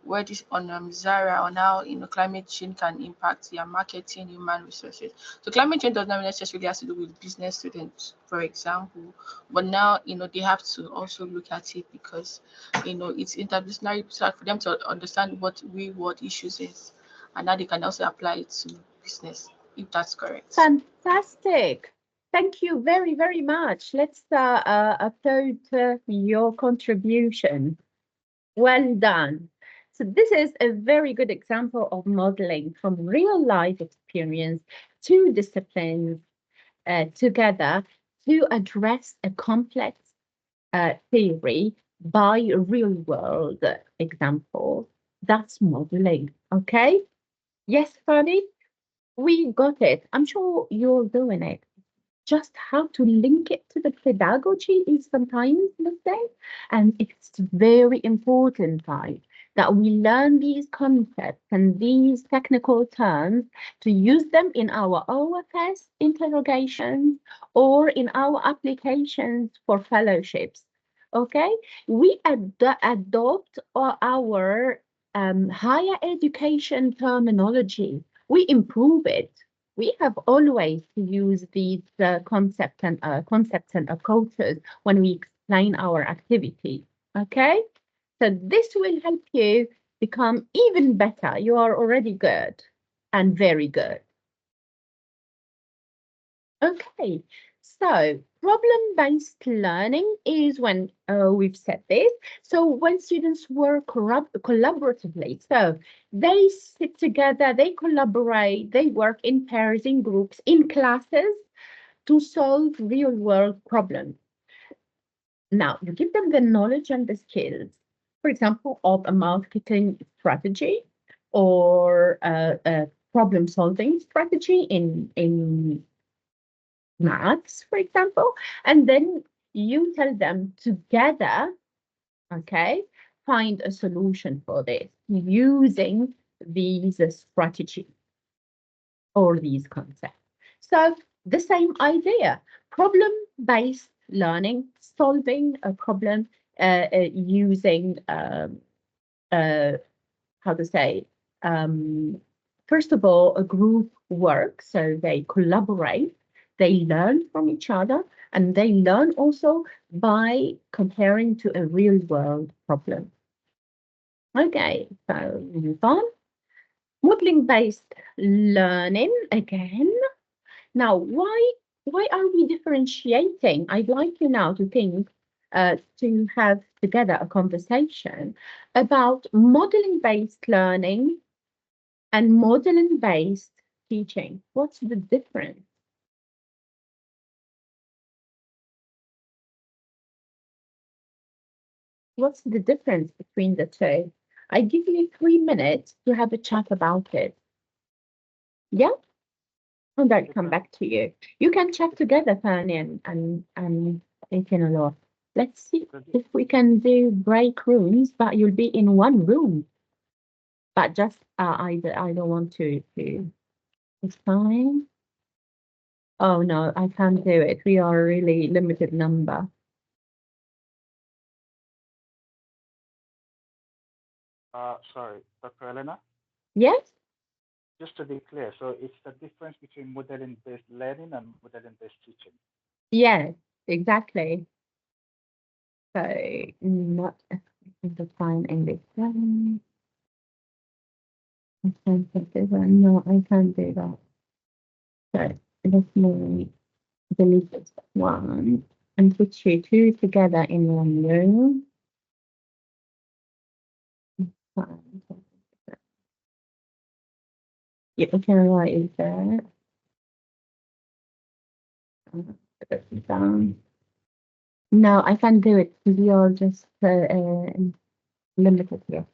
Speaker 2: where this on Zara on how climate change can impact their marketing, human resources. So climate change does not necessarily have to do with business students, for example, but now they have to also look at it because it's interdisciplinary so for them to understand what real world issues is, and now they can also apply it to business if that's correct.
Speaker 1: Fantastic. Thank you very, very much. Let's applaud your contribution. Well done. So this is a very good example of modeling from real life experience, two disciplines together to address a complex theory by real world example. That's modeling. Okay. Yes, Fanny, we got it. I'm sure you're doing it. Just how to link it to the pedagogy is sometimes mistake. And it's very important, guys, that we learn these concepts and these technical terms to use them in our OFS interrogations or in our applications for fellowships. Okay, we adopt our higher education terminology. We improve it. We have always to use these concepts and approaches when we explain our activity. Okay, so this will help you become even better. You are already good and very good. Okay, so problem-based learning is when we've said this. So when students work collaboratively, so they sit together, they collaborate, they work in pairs, in groups, in classes to solve real-world problems. Now, you give them the knowledge and the skills, for example, of a marketing strategy or a problem-solving strategy in maths, for example, and then you tell them together, okay, find a solution for this using these strategies or these concepts. So the same idea, problem-based learning, solving a problem using how to say, first of all, a group work, so they collaborate, they learn from each other, and they learn also by comparing to a real world problem. Okay, so move on. Modeling based learning again. Now, why are we differentiating? I'd like you now to think to have together a conversation about modeling based learning and modeling based teaching. What's the difference? What's the difference between the two? I give you 3 minutes to have a chat about it. Yeah? And I'll come back to you. You can chat together, Fanny and Etienne. Let's see if we can do break rooms, but you'll be in one room. But just I don't want to. It's fine. Oh no, I can't do it. We are a really limited number.
Speaker 3: Sorry, Dr. Elena,
Speaker 1: Yes?
Speaker 3: just to be clear, so it's the difference between modeling-based learning and modeling-based teaching.
Speaker 1: Yes, exactly. So not define English. I can't do that. No, I can't do that. So let me delete this one and put you two together in one room. Fine. Yeah, okay, right, is there? Put it down. No, I can't do it because you're just limited here.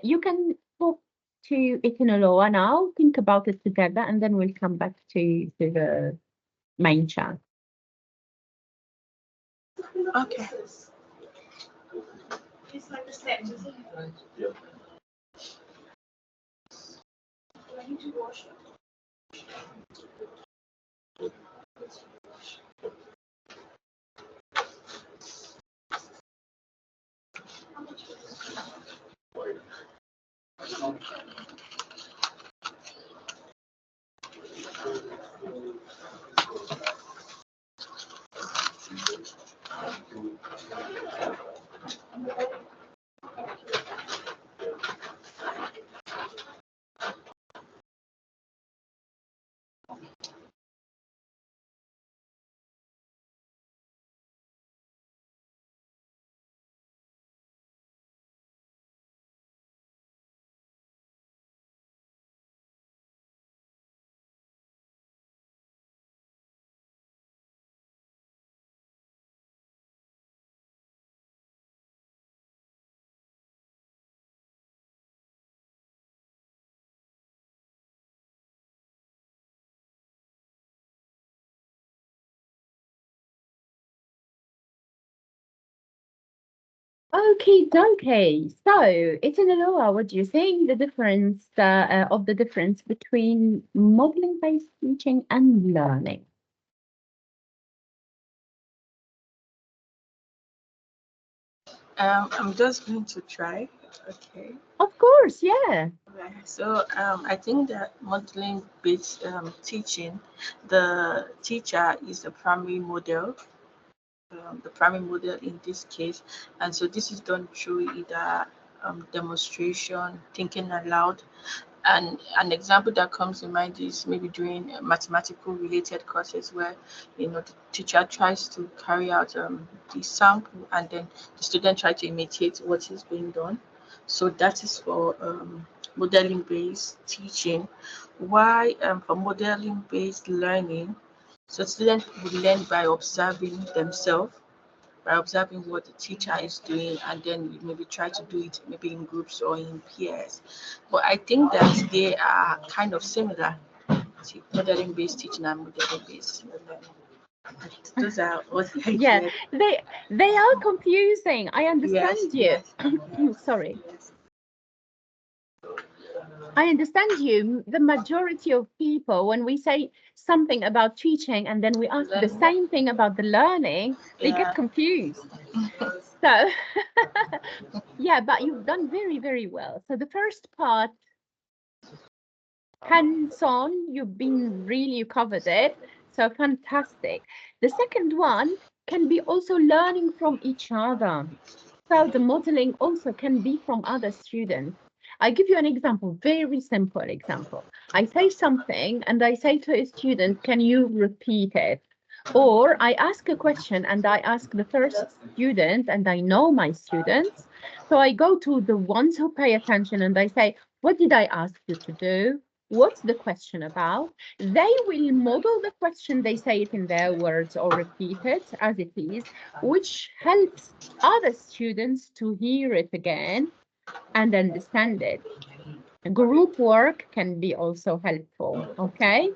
Speaker 1: You can talk to Itinoloa now. Think about it together, and then we'll come back to the main chat.
Speaker 2: Okay.
Speaker 1: Okay, donkey. So, Itinoloa, what do you think the difference of the difference between modeling-based teaching and learning?
Speaker 2: I'm just going to try. Okay.
Speaker 1: Of course, yeah.
Speaker 2: Right. So I think that modeling-based teaching, the teacher is the primary model, in this case, and so this is done through either demonstration, thinking aloud, and an example that comes in mind is maybe during mathematical related courses where the teacher tries to carry out the sample and then the student try to imitate what is being done. So that is for modeling based teaching. Why for modeling based learning, so students will learn by observing themselves, by observing what the teacher is doing, and then you maybe try to do it maybe in groups or in peers. But I think that they are kind of similar to modeling based teaching and modeling based learning. Those are what I
Speaker 1: Yeah,
Speaker 2: hear.
Speaker 1: they are confusing. I
Speaker 2: Yes,
Speaker 1: understand you.
Speaker 2: yes,
Speaker 1: Sorry.
Speaker 2: yes.
Speaker 1: I understand you. The majority of people, when we say something about teaching and then we ask the
Speaker 2: Learning,
Speaker 1: same thing about the learning, they get
Speaker 2: yeah.
Speaker 1: confused. So, yeah, but you've done very, very well. So the first part, hands-on, you covered it. So fantastic. The second one can be also learning from each other. So the modeling also can be from other students. I give you an example, very simple example. I say something and I say to a student, can you repeat it? Or I ask a question and I ask the first student, and I know my students. So I go to the ones who pay attention and I say, what did I ask you to do? What's the question about? They will model the question, they say it in their words or repeat it as it is, which helps other students to hear it again and understand it. Group work can be also helpful, okay?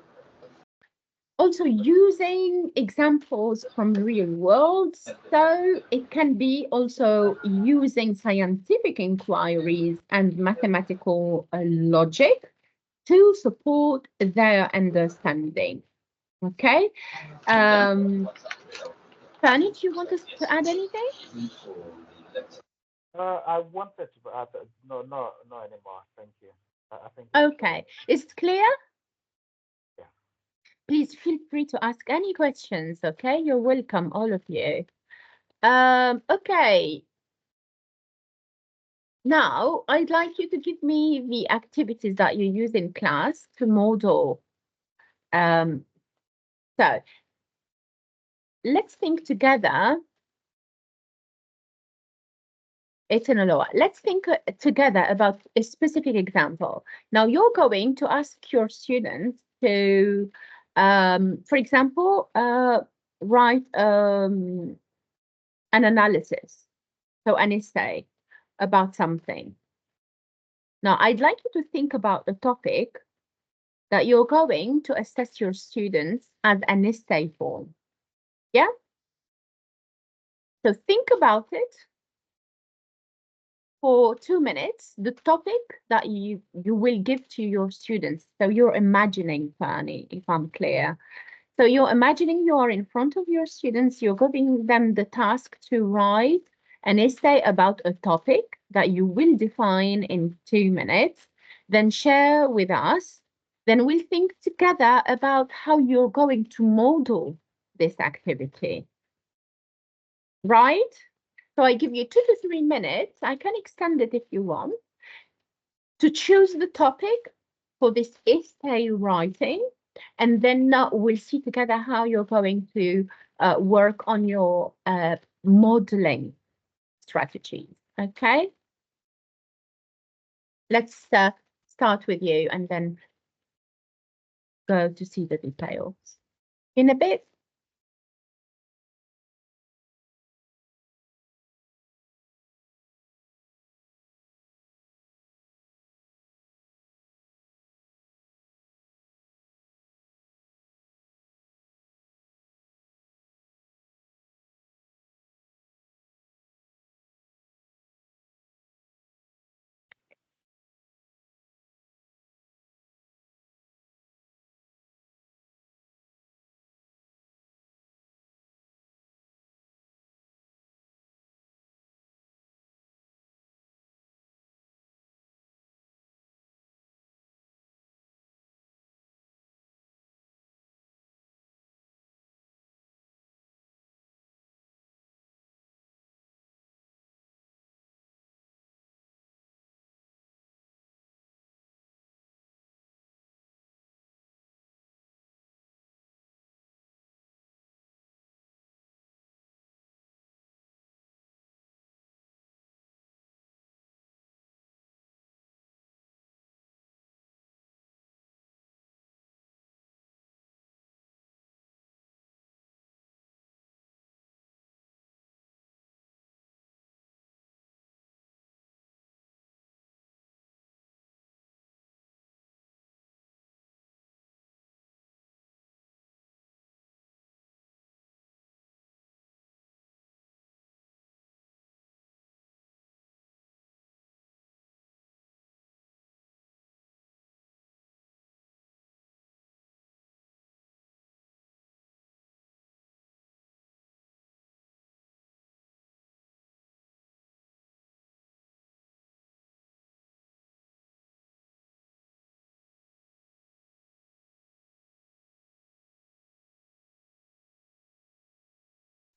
Speaker 1: Also using examples from real world. So it can be also using scientific inquiries and mathematical logic to support their understanding. Okay. Fanny, do you want us to add anything?
Speaker 3: I wanted to add, no, no, no anymore. Thank you. I think
Speaker 1: Okay. Is it clear?
Speaker 3: yeah.
Speaker 1: Please feel free to ask any questions. Okay. You're welcome, all of you. Okay. Now, I'd like you to give me the activities that you use in class to model. So let's think together. Let's think together about a specific example. Now, you're going to ask your students to, for example, write an analysis, so an essay about something. Now, I'd like you to think about the topic that you're going to assess your students as an essay form. Yeah? So think about it for 2 minutes, the topic that you will give to your students. So you're imagining, Fanny, if I'm clear. So you're imagining you are in front of your students, you're giving them the task to write an essay about a topic that you will define in 2 minutes, then share with us. Then we'll think together about how you're going to model this activity. Right? So I give you 2 to 3 minutes. I can extend it if you want to choose the topic for this essay writing. And then we'll see together how you're going to work on your modeling strategies. Okay. Let's start with you and then go to see the details in a bit.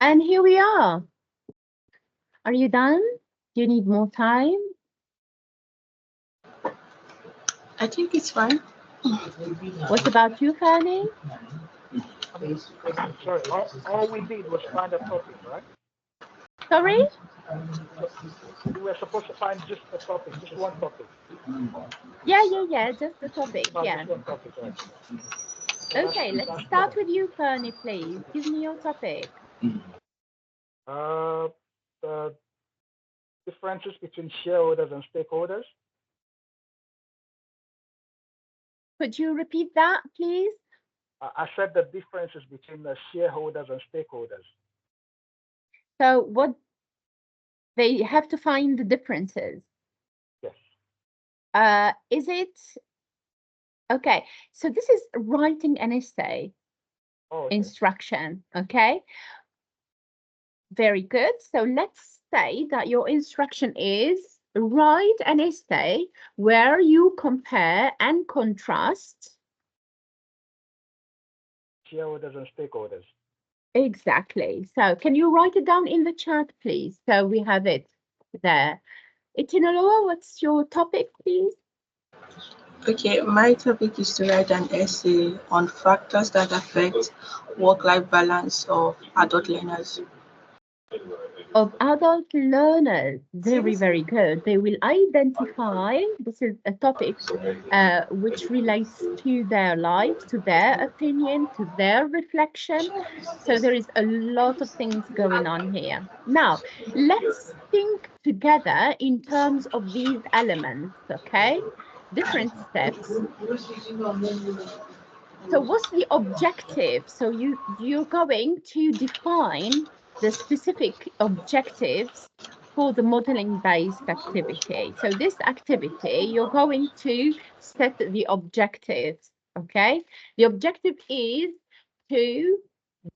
Speaker 1: And here we are. Are you done? Do you need more time?
Speaker 2: I think it's fine.
Speaker 1: What about you, Fanny?
Speaker 3: Sorry, all we did was find a topic, right?
Speaker 1: Sorry?
Speaker 3: We were supposed to find just a topic, just one topic.
Speaker 1: Yeah, just the topic, yeah.
Speaker 3: Just one topic, right?
Speaker 1: Okay, let's start with you, Fernie, please. Give me your topic.
Speaker 3: The differences between shareholders and stakeholders.
Speaker 1: Could you repeat that, please?
Speaker 3: I said the differences between the shareholders and stakeholders.
Speaker 1: So what they have to find the differences.
Speaker 3: Yes.
Speaker 1: Is it okay? So this is writing an essay instruction. Okay. Very good. So let's say that your instruction is write an essay where you compare and contrast
Speaker 3: Shareholders and stakeholders.
Speaker 1: Exactly. So can you write it down in the chat, please? So we have it there. Itinaloa, what's your topic, please?
Speaker 2: Okay, my topic is to write an essay on factors that affect work-life balance of adult learners.
Speaker 1: of adult learners, very, very good. They will identify, this is a topic which relates to their lives, to their opinion, to their reflection. So there is a lot of things going on here. Now, let's think together in terms of these elements, okay? Different steps. So what's the objective? So you're going to define the specific objectives for the modeling based activity. So this activity, you're going to set the objectives, okay? The objective is to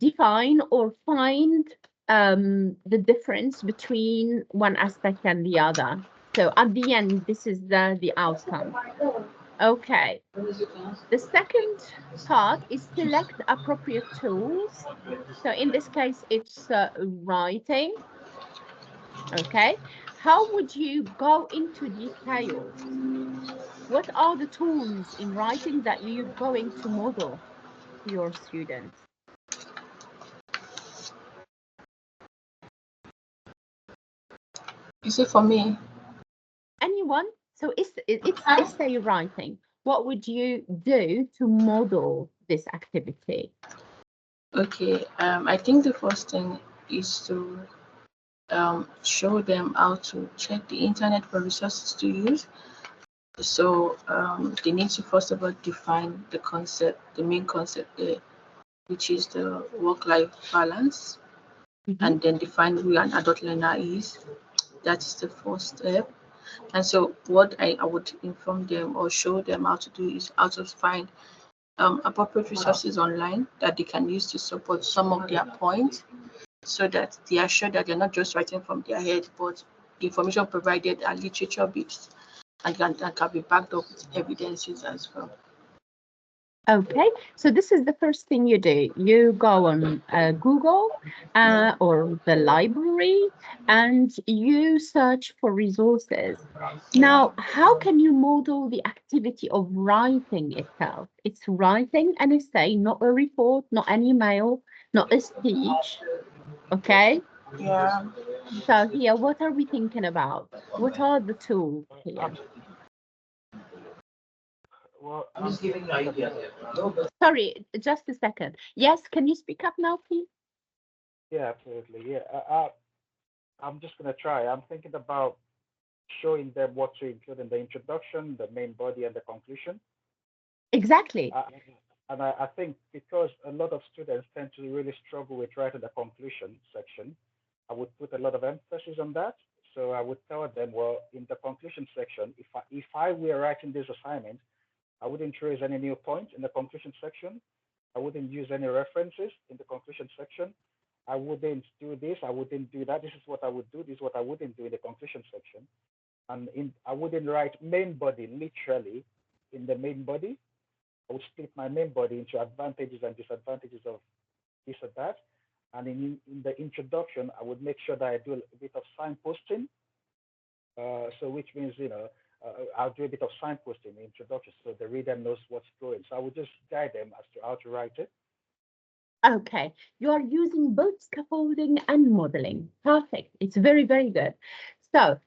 Speaker 1: define or find the difference between one aspect and the other. So at the end, this is the outcome. Okay. The second part is select appropriate tools. So in this case, it's writing. Okay. How would you go into details? What are the tools in writing that you're going to model to your students?
Speaker 2: Is it for me?
Speaker 1: Anyone? So it's essay writing. What would you do to model this activity?
Speaker 2: Okay, I think the first thing is to show them how to check the internet for resources to use. So they need to first of all define the concept, the main concept there, which is the work-life balance, and then define who an adult learner is. That is the first step. And so what I would inform them or show them how to do is how to find appropriate resources online that they can use to support some of their points, so that they are sure that they're not just writing from their head, but the information provided are literature based and can be backed up with evidences as well.
Speaker 1: Okay, so this is the first thing you do. You go on Google or the library and you search for resources. Now, how can you model the activity of writing itself? It's writing an essay, not a report, not an email, not a speech. Okay,
Speaker 2: Yeah.
Speaker 1: so here, what are we thinking about? What are the tools here?
Speaker 3: Well,
Speaker 1: Sorry, just a second. Yes, can you speak up now, please?
Speaker 3: yeah, absolutely. Yeah, I'm just gonna try. I'm thinking about showing them what to include in the introduction, the main body, and the conclusion.
Speaker 1: Exactly.
Speaker 3: And I think because a lot of students tend to really struggle with writing the conclusion section, I would put a lot of emphasis on that. So I would tell them, well, in the conclusion section, if I were writing this assignment, I wouldn't raise any new points in the conclusion section. I wouldn't use any references in the conclusion section. I wouldn't do this. I wouldn't do that. This is what I would do. This is what I wouldn't do in the conclusion section. And I wouldn't write main body literally in the main body. I would split my main body into advantages and disadvantages of this or that. And in the introduction, I would make sure that I do a bit of signposting. So which means, I'll do a bit of signposting in the introduction so the reader knows what's going. So I would just guide them as to how to write it.
Speaker 1: Okay, you are using both scaffolding and modeling. Perfect. It's very, very good. So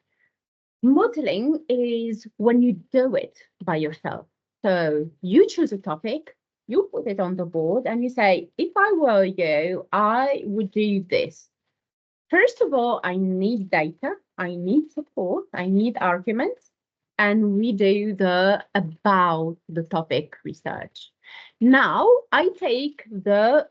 Speaker 1: modeling is when you do it by yourself. So you choose a topic, you put it on the board, and you say, if I were you, I would do this. First of all, I need data, I need support, I need arguments, and we do the about the topic research. Now I take the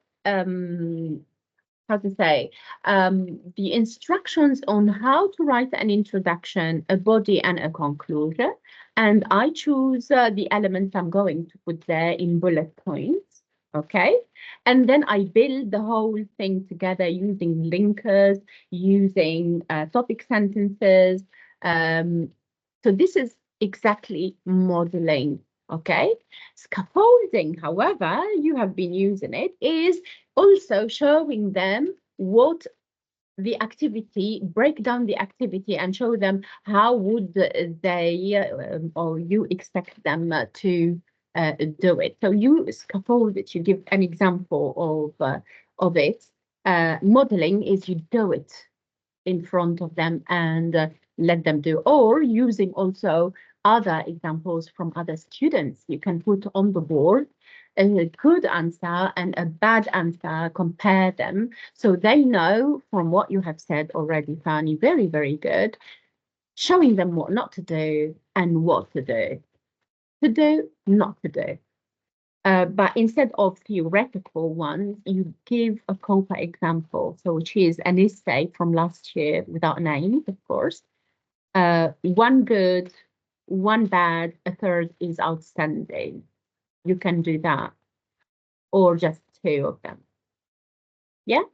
Speaker 1: how to say, the instructions on how to write an introduction, a body, and a conclusion. And I choose the elements I'm going to put there in bullet points. Okay. And then I build the whole thing together using linkers, using topic sentences. So this is exactly modeling. Okay. Scaffolding, however, you have been using it, is also showing them what the activity, break down the activity and show them how would they or you expect them to do it. So you scaffold it, you give an example of it. Modeling is you do it in front of them and let them do, or using also other examples from other students. You can put on the board a good answer and a bad answer, compare them, so they know from what you have said already, Fanny, very, very good, showing them what not to do and what to do. To do, not to do. But instead of theoretical ones, you give a COPA example, so which is an essay from last year without names, of course. One good, one bad, a third is outstanding. You can do that, or just two of them. Yeah.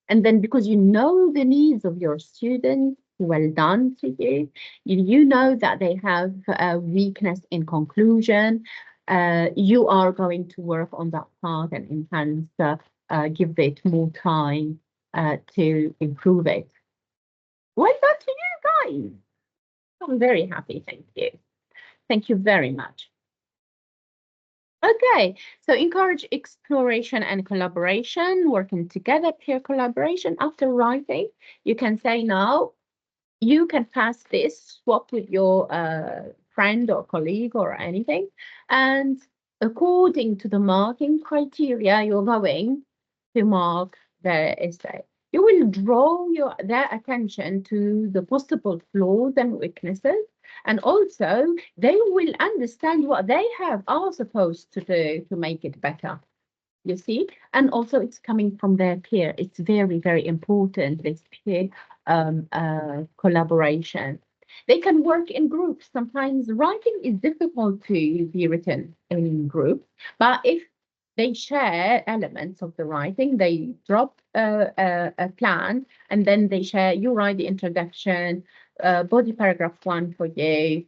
Speaker 1: And then because you know the needs of your students, well done to you. You know that they have a weakness in conclusion. You are going to work on that part and enhance, give it more time to improve it. Well done to you guys. I'm very happy. Thank you. Thank you very much. Okay, so encourage exploration and collaboration, working together, peer collaboration. After writing, you can say now, you can pass this, swap with your friend or colleague or anything. And according to the marking criteria, you're going to mark the essay. You will draw their attention to the possible flaws and weaknesses. And also, they will understand what they are supposed to do to make it better. You see, and also it's coming from their peer. It's very, very important, this peer collaboration. They can work in groups. Sometimes writing is difficult to be written in groups, but if they share elements of the writing, they drop a plan, and then they share, you write the introduction, body paragraph 1 for you,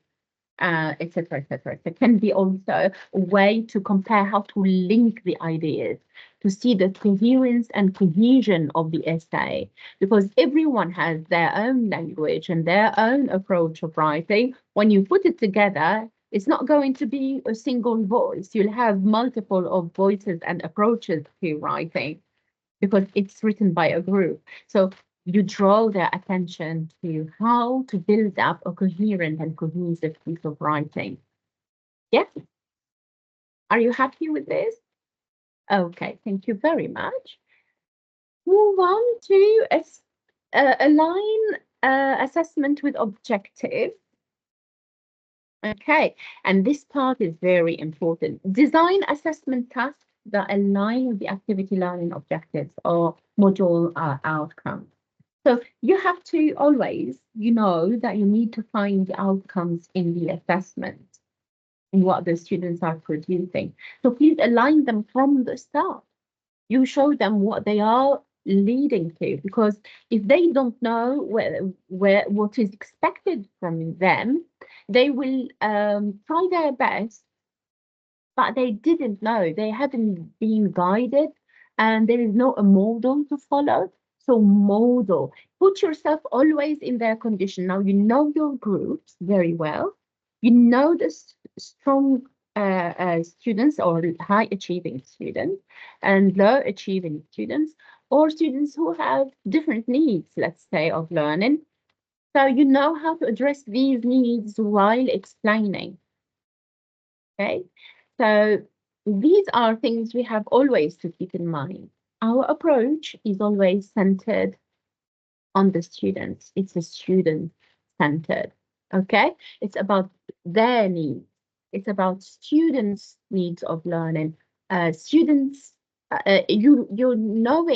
Speaker 1: etc., etc. It can be also a way to compare how to link the ideas, to see the coherence and cohesion of the essay, because everyone has their own language and their own approach of writing. When you put it together, it's not going to be a single voice. You'll have multiple of voices and approaches to writing because it's written by a group. So you draw their attention to how to build up a coherent and cohesive piece of writing. Yes? Are you happy with this? Okay, thank you very much. Move on to align assessment with objective. Okay, and this part is very important. Design assessment tasks that align with the activity learning objectives or module outcomes. So you have to always, that you need to find the outcomes in the assessment and what the students are producing. So please align them from the start. You show them what they are leading to, because if they don't know what is expected from them, they will try their best, but they didn't know, they haven't been guided, and there is no a model to follow. So model, put yourself always in their condition. Now you know your groups very well. You know the strong students or high achieving students and low achieving students, or students who have different needs, let's say, of learning. So you know how to address these needs while explaining. Okay, so these are things we have always to keep in mind. Our approach is always centered on the students. It's a student centered. Okay, it's about their needs. It's about students' needs of learning. Students, you know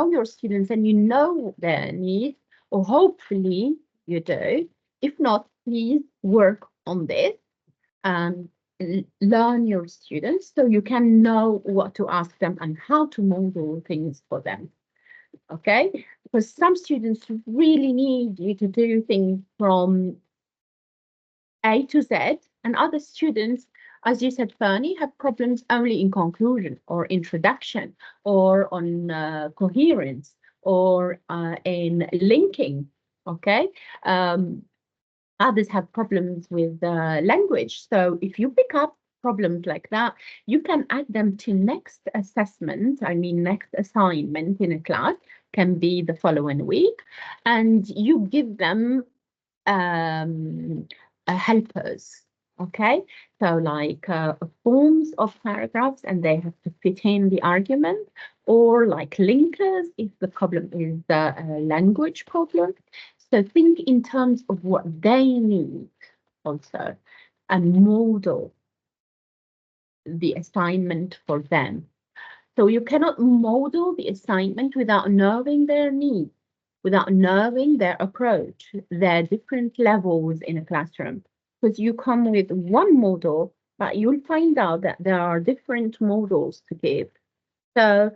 Speaker 1: your students and you know their needs, or hopefully you do. If not, please work on this and learn your students so you can know what to ask them and how to model things for them. Okay, because some students really need you to do things from A to Z, and other students, as you said, Fernie, have problems only in conclusion or introduction or on coherence or in linking. Okay. Others have problems with language. So if you pick up problems like that, you can add them to next assessment, next assignment in a class, can be the following week, and you give them helpers. Okay, so like forms of paragraphs, and they have to fit in the argument, or like linkers if the problem is the language problem. So think in terms of what they need also, and model the assignment for them. So you cannot model the assignment without knowing their needs, without knowing their approach, their different levels in a classroom. Because you come with one model, but you'll find out that there are different models to give. So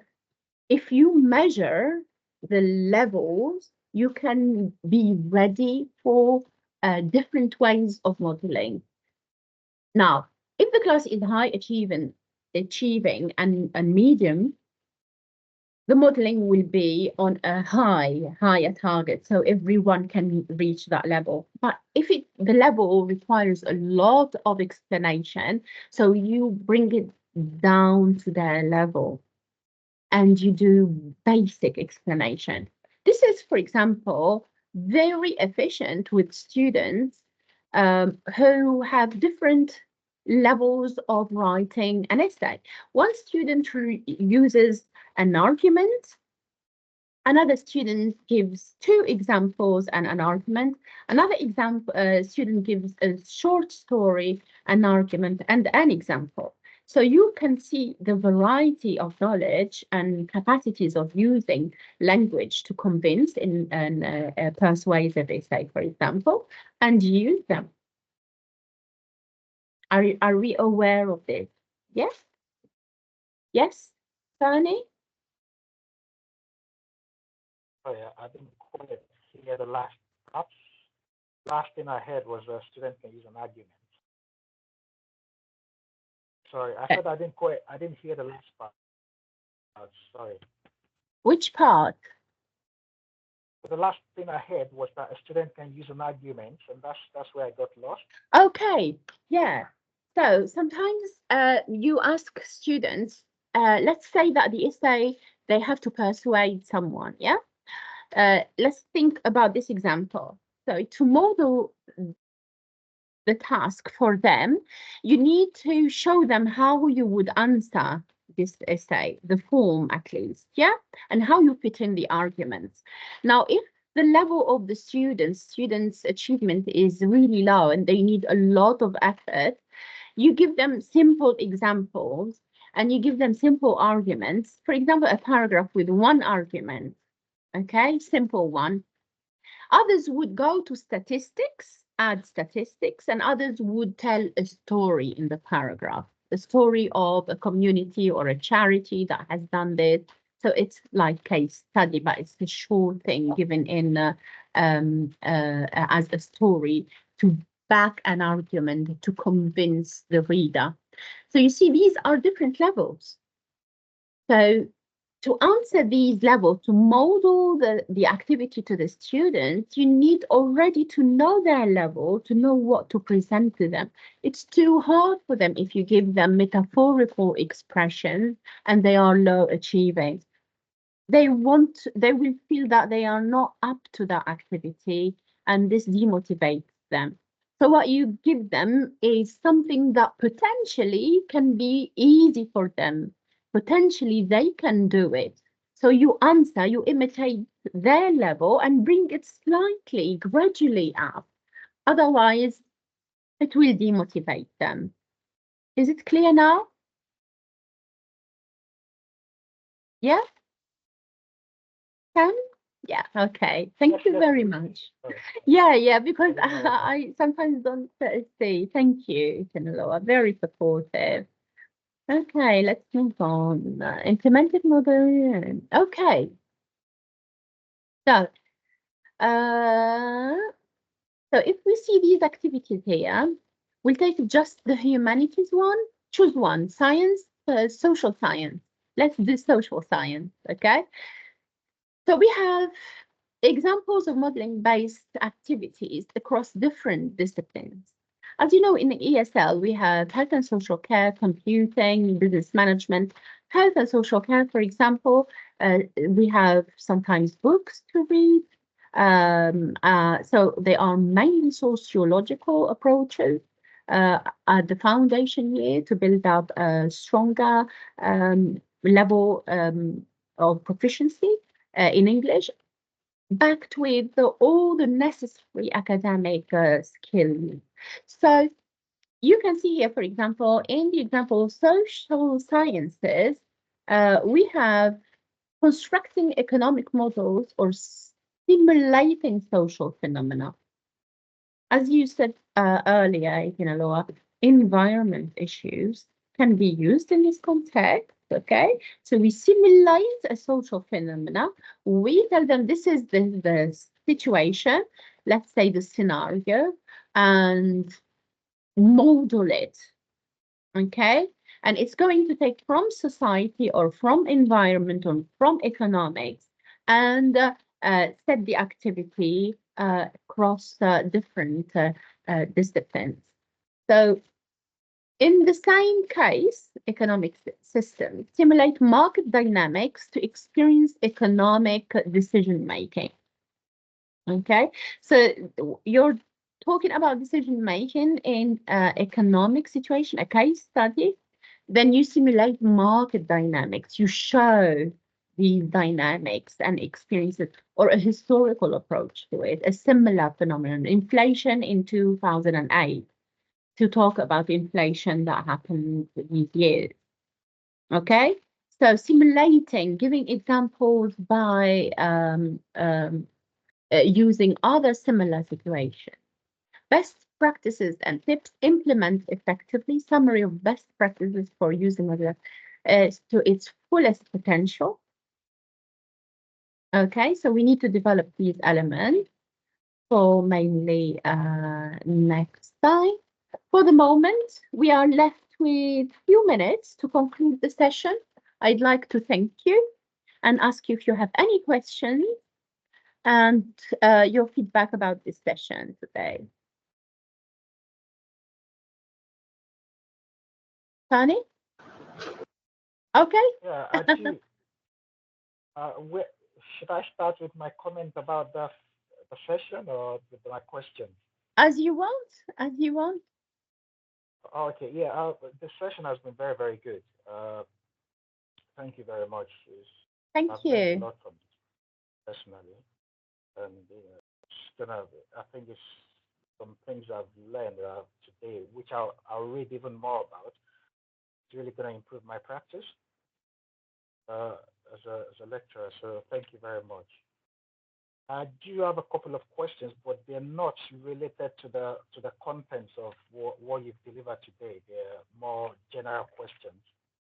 Speaker 1: if you measure the levels, you can be ready for different ways of modeling. Now, if the class is high achieving and medium, the modeling will be on a higher target, so everyone can reach that level. But if the level requires a lot of explanation, so you bring it down to their level and you do basic explanation. This is, for example, very efficient with students who have different levels of writing an essay. One student uses an argument, another student gives two examples and an argument, another student gives a short story, an argument, and an example. So you can see the variety of knowledge and capacities of using language to convince in a persuasive essay, for example, and use them. Are we aware of this? Yes? Yes, Sunny?
Speaker 3: Oh yeah, I didn't quite hear the last part. Last thing I heard was a student can use an argument. Sorry, I said I didn't hear the last part. Sorry.
Speaker 1: Which part?
Speaker 3: The last thing I heard was that a student can use an argument, and that's where I got lost.
Speaker 1: Okay, yeah. So sometimes you ask students, let's say that the essay, they have to persuade someone, yeah? Let's think about this example. So to model the task for them, you need to show them how you would answer this essay, the form at least, yeah? And how you fit in the arguments. Now, if the level of the students' achievement is really low and they need a lot of effort, you give them simple examples and you give them simple arguments. For example, a paragraph with one argument, okay, simple one. Others would go to statistics, add statistics, and others would tell a story in the paragraph, the story of a community or a charity that has done this. So it's like case study, but it's a short thing given in as a story to back an argument to convince the reader. So you see, these are different levels. So to answer these levels, to model the activity to the students, you need already to know their level, to know what to present to them. It's too hard for them if you give them metaphorical expressions and they are low achieving. They will feel that they are not up to that activity, and this demotivates them. So what you give them is something that potentially can be easy for them. Potentially they can do it. So you imitate their level and bring it slightly, gradually up. Otherwise, it will demotivate them. Is it clear now? Yeah? Can? Yeah, okay. Thank you very much. Yeah, because I sometimes don't see. Thank you, Tinaloa. Very supportive. Okay, let's move on. Implemented model. Okay. So, if we see these activities here, we'll take just the humanities one. Choose one. Science, social science. Let's do social science. Okay. So we have examples of modeling-based activities across different disciplines. As you know, in the ESL, we have health and social care, computing, business management. Health and social care, for example, We have sometimes books to read. So they are mainly sociological approaches at the foundation year to build up a stronger level of proficiency in English, backed with all the necessary academic skills. So you can see here, for example, in the example of social sciences, we have constructing economic models or simulating social phenomena. As you said earlier, Laura, environment issues can be used in this context. Okay, so we simulate a social phenomena. We tell them this is the situation, let's say the scenario, and model it. Okay, and it's going to take from society or from environment or from economics and set the activity across different disciplines. So in the same case, economic systems simulate market dynamics to experience economic decision making. Okay, so you're talking about decision making in economic situation, a case study, then you simulate market dynamics. You show these dynamics and experience it, or a historical approach to it, a similar phenomenon, inflation in 2008, to talk about inflation that happened these years. Okay, so simulating, giving examples by using other similar situations. Best practices and tips, implement effectively. Summary of best practices for using it to its fullest potential. Okay, so we need to develop these elements for mainly next time. For the moment, we are left with a few minutes to conclude the session. I'd like to thank you and ask you if you have any questions and your feedback about this session today. Tani? Okay.
Speaker 3: Yeah, actually, should I start with my comment about the session or with my question?
Speaker 1: As you want, as you want.
Speaker 3: Okay, yeah, the session has been very, very good. Thank you very much.
Speaker 1: Thank
Speaker 3: I've learned a
Speaker 1: you.
Speaker 3: lot from this personally, and it's gonna. I think it's some things I've learned today, which I'll read even more about. It's really gonna improve my practice as a lecturer. So thank you very much. I do have a couple of questions, but they're not related to the contents of what you've delivered today. They're more general questions.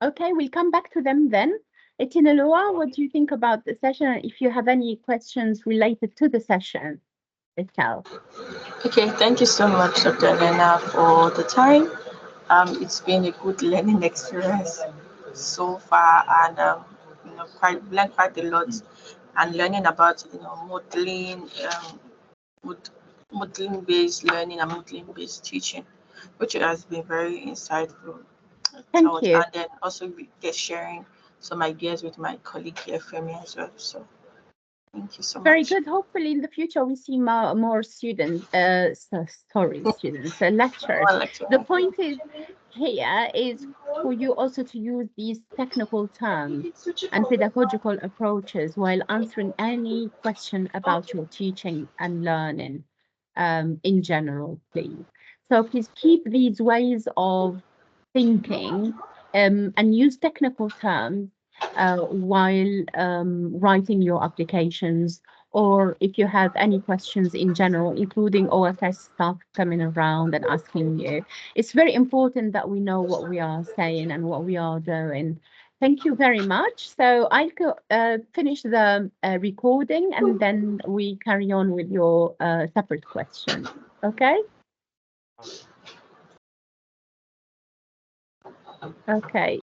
Speaker 1: Okay, we'll come back to them then. Etinaloa,
Speaker 3: Okay.
Speaker 1: what do you think about the session? If you have any questions related to the session itself.
Speaker 2: Okay, thank you so much, Dr. Elena, for the time. It's been a good learning experience so far, and quite learned quite a lot, and learning about modeling, modeling based learning and modeling based teaching, which has been very insightful.
Speaker 1: Thank you.
Speaker 2: And then also get sharing some ideas with my colleague here, Femi, as well. So thank you so
Speaker 1: Very
Speaker 2: much.
Speaker 1: good. Hopefully in the future we see more students, students, lecturers.
Speaker 2: One lecture.
Speaker 1: The point is here is for you also to use these technical terms and pedagogical approaches while answering any question about your teaching and learning in general, please. So please keep these ways of thinking and use technical terms while writing your applications, or if you have any questions in general, including OFS staff coming around and asking you. It's very important that we know what we are saying and what we are doing. Thank you very much. So I'll finish the recording and then we carry on with your separate questions. Okay? Okay.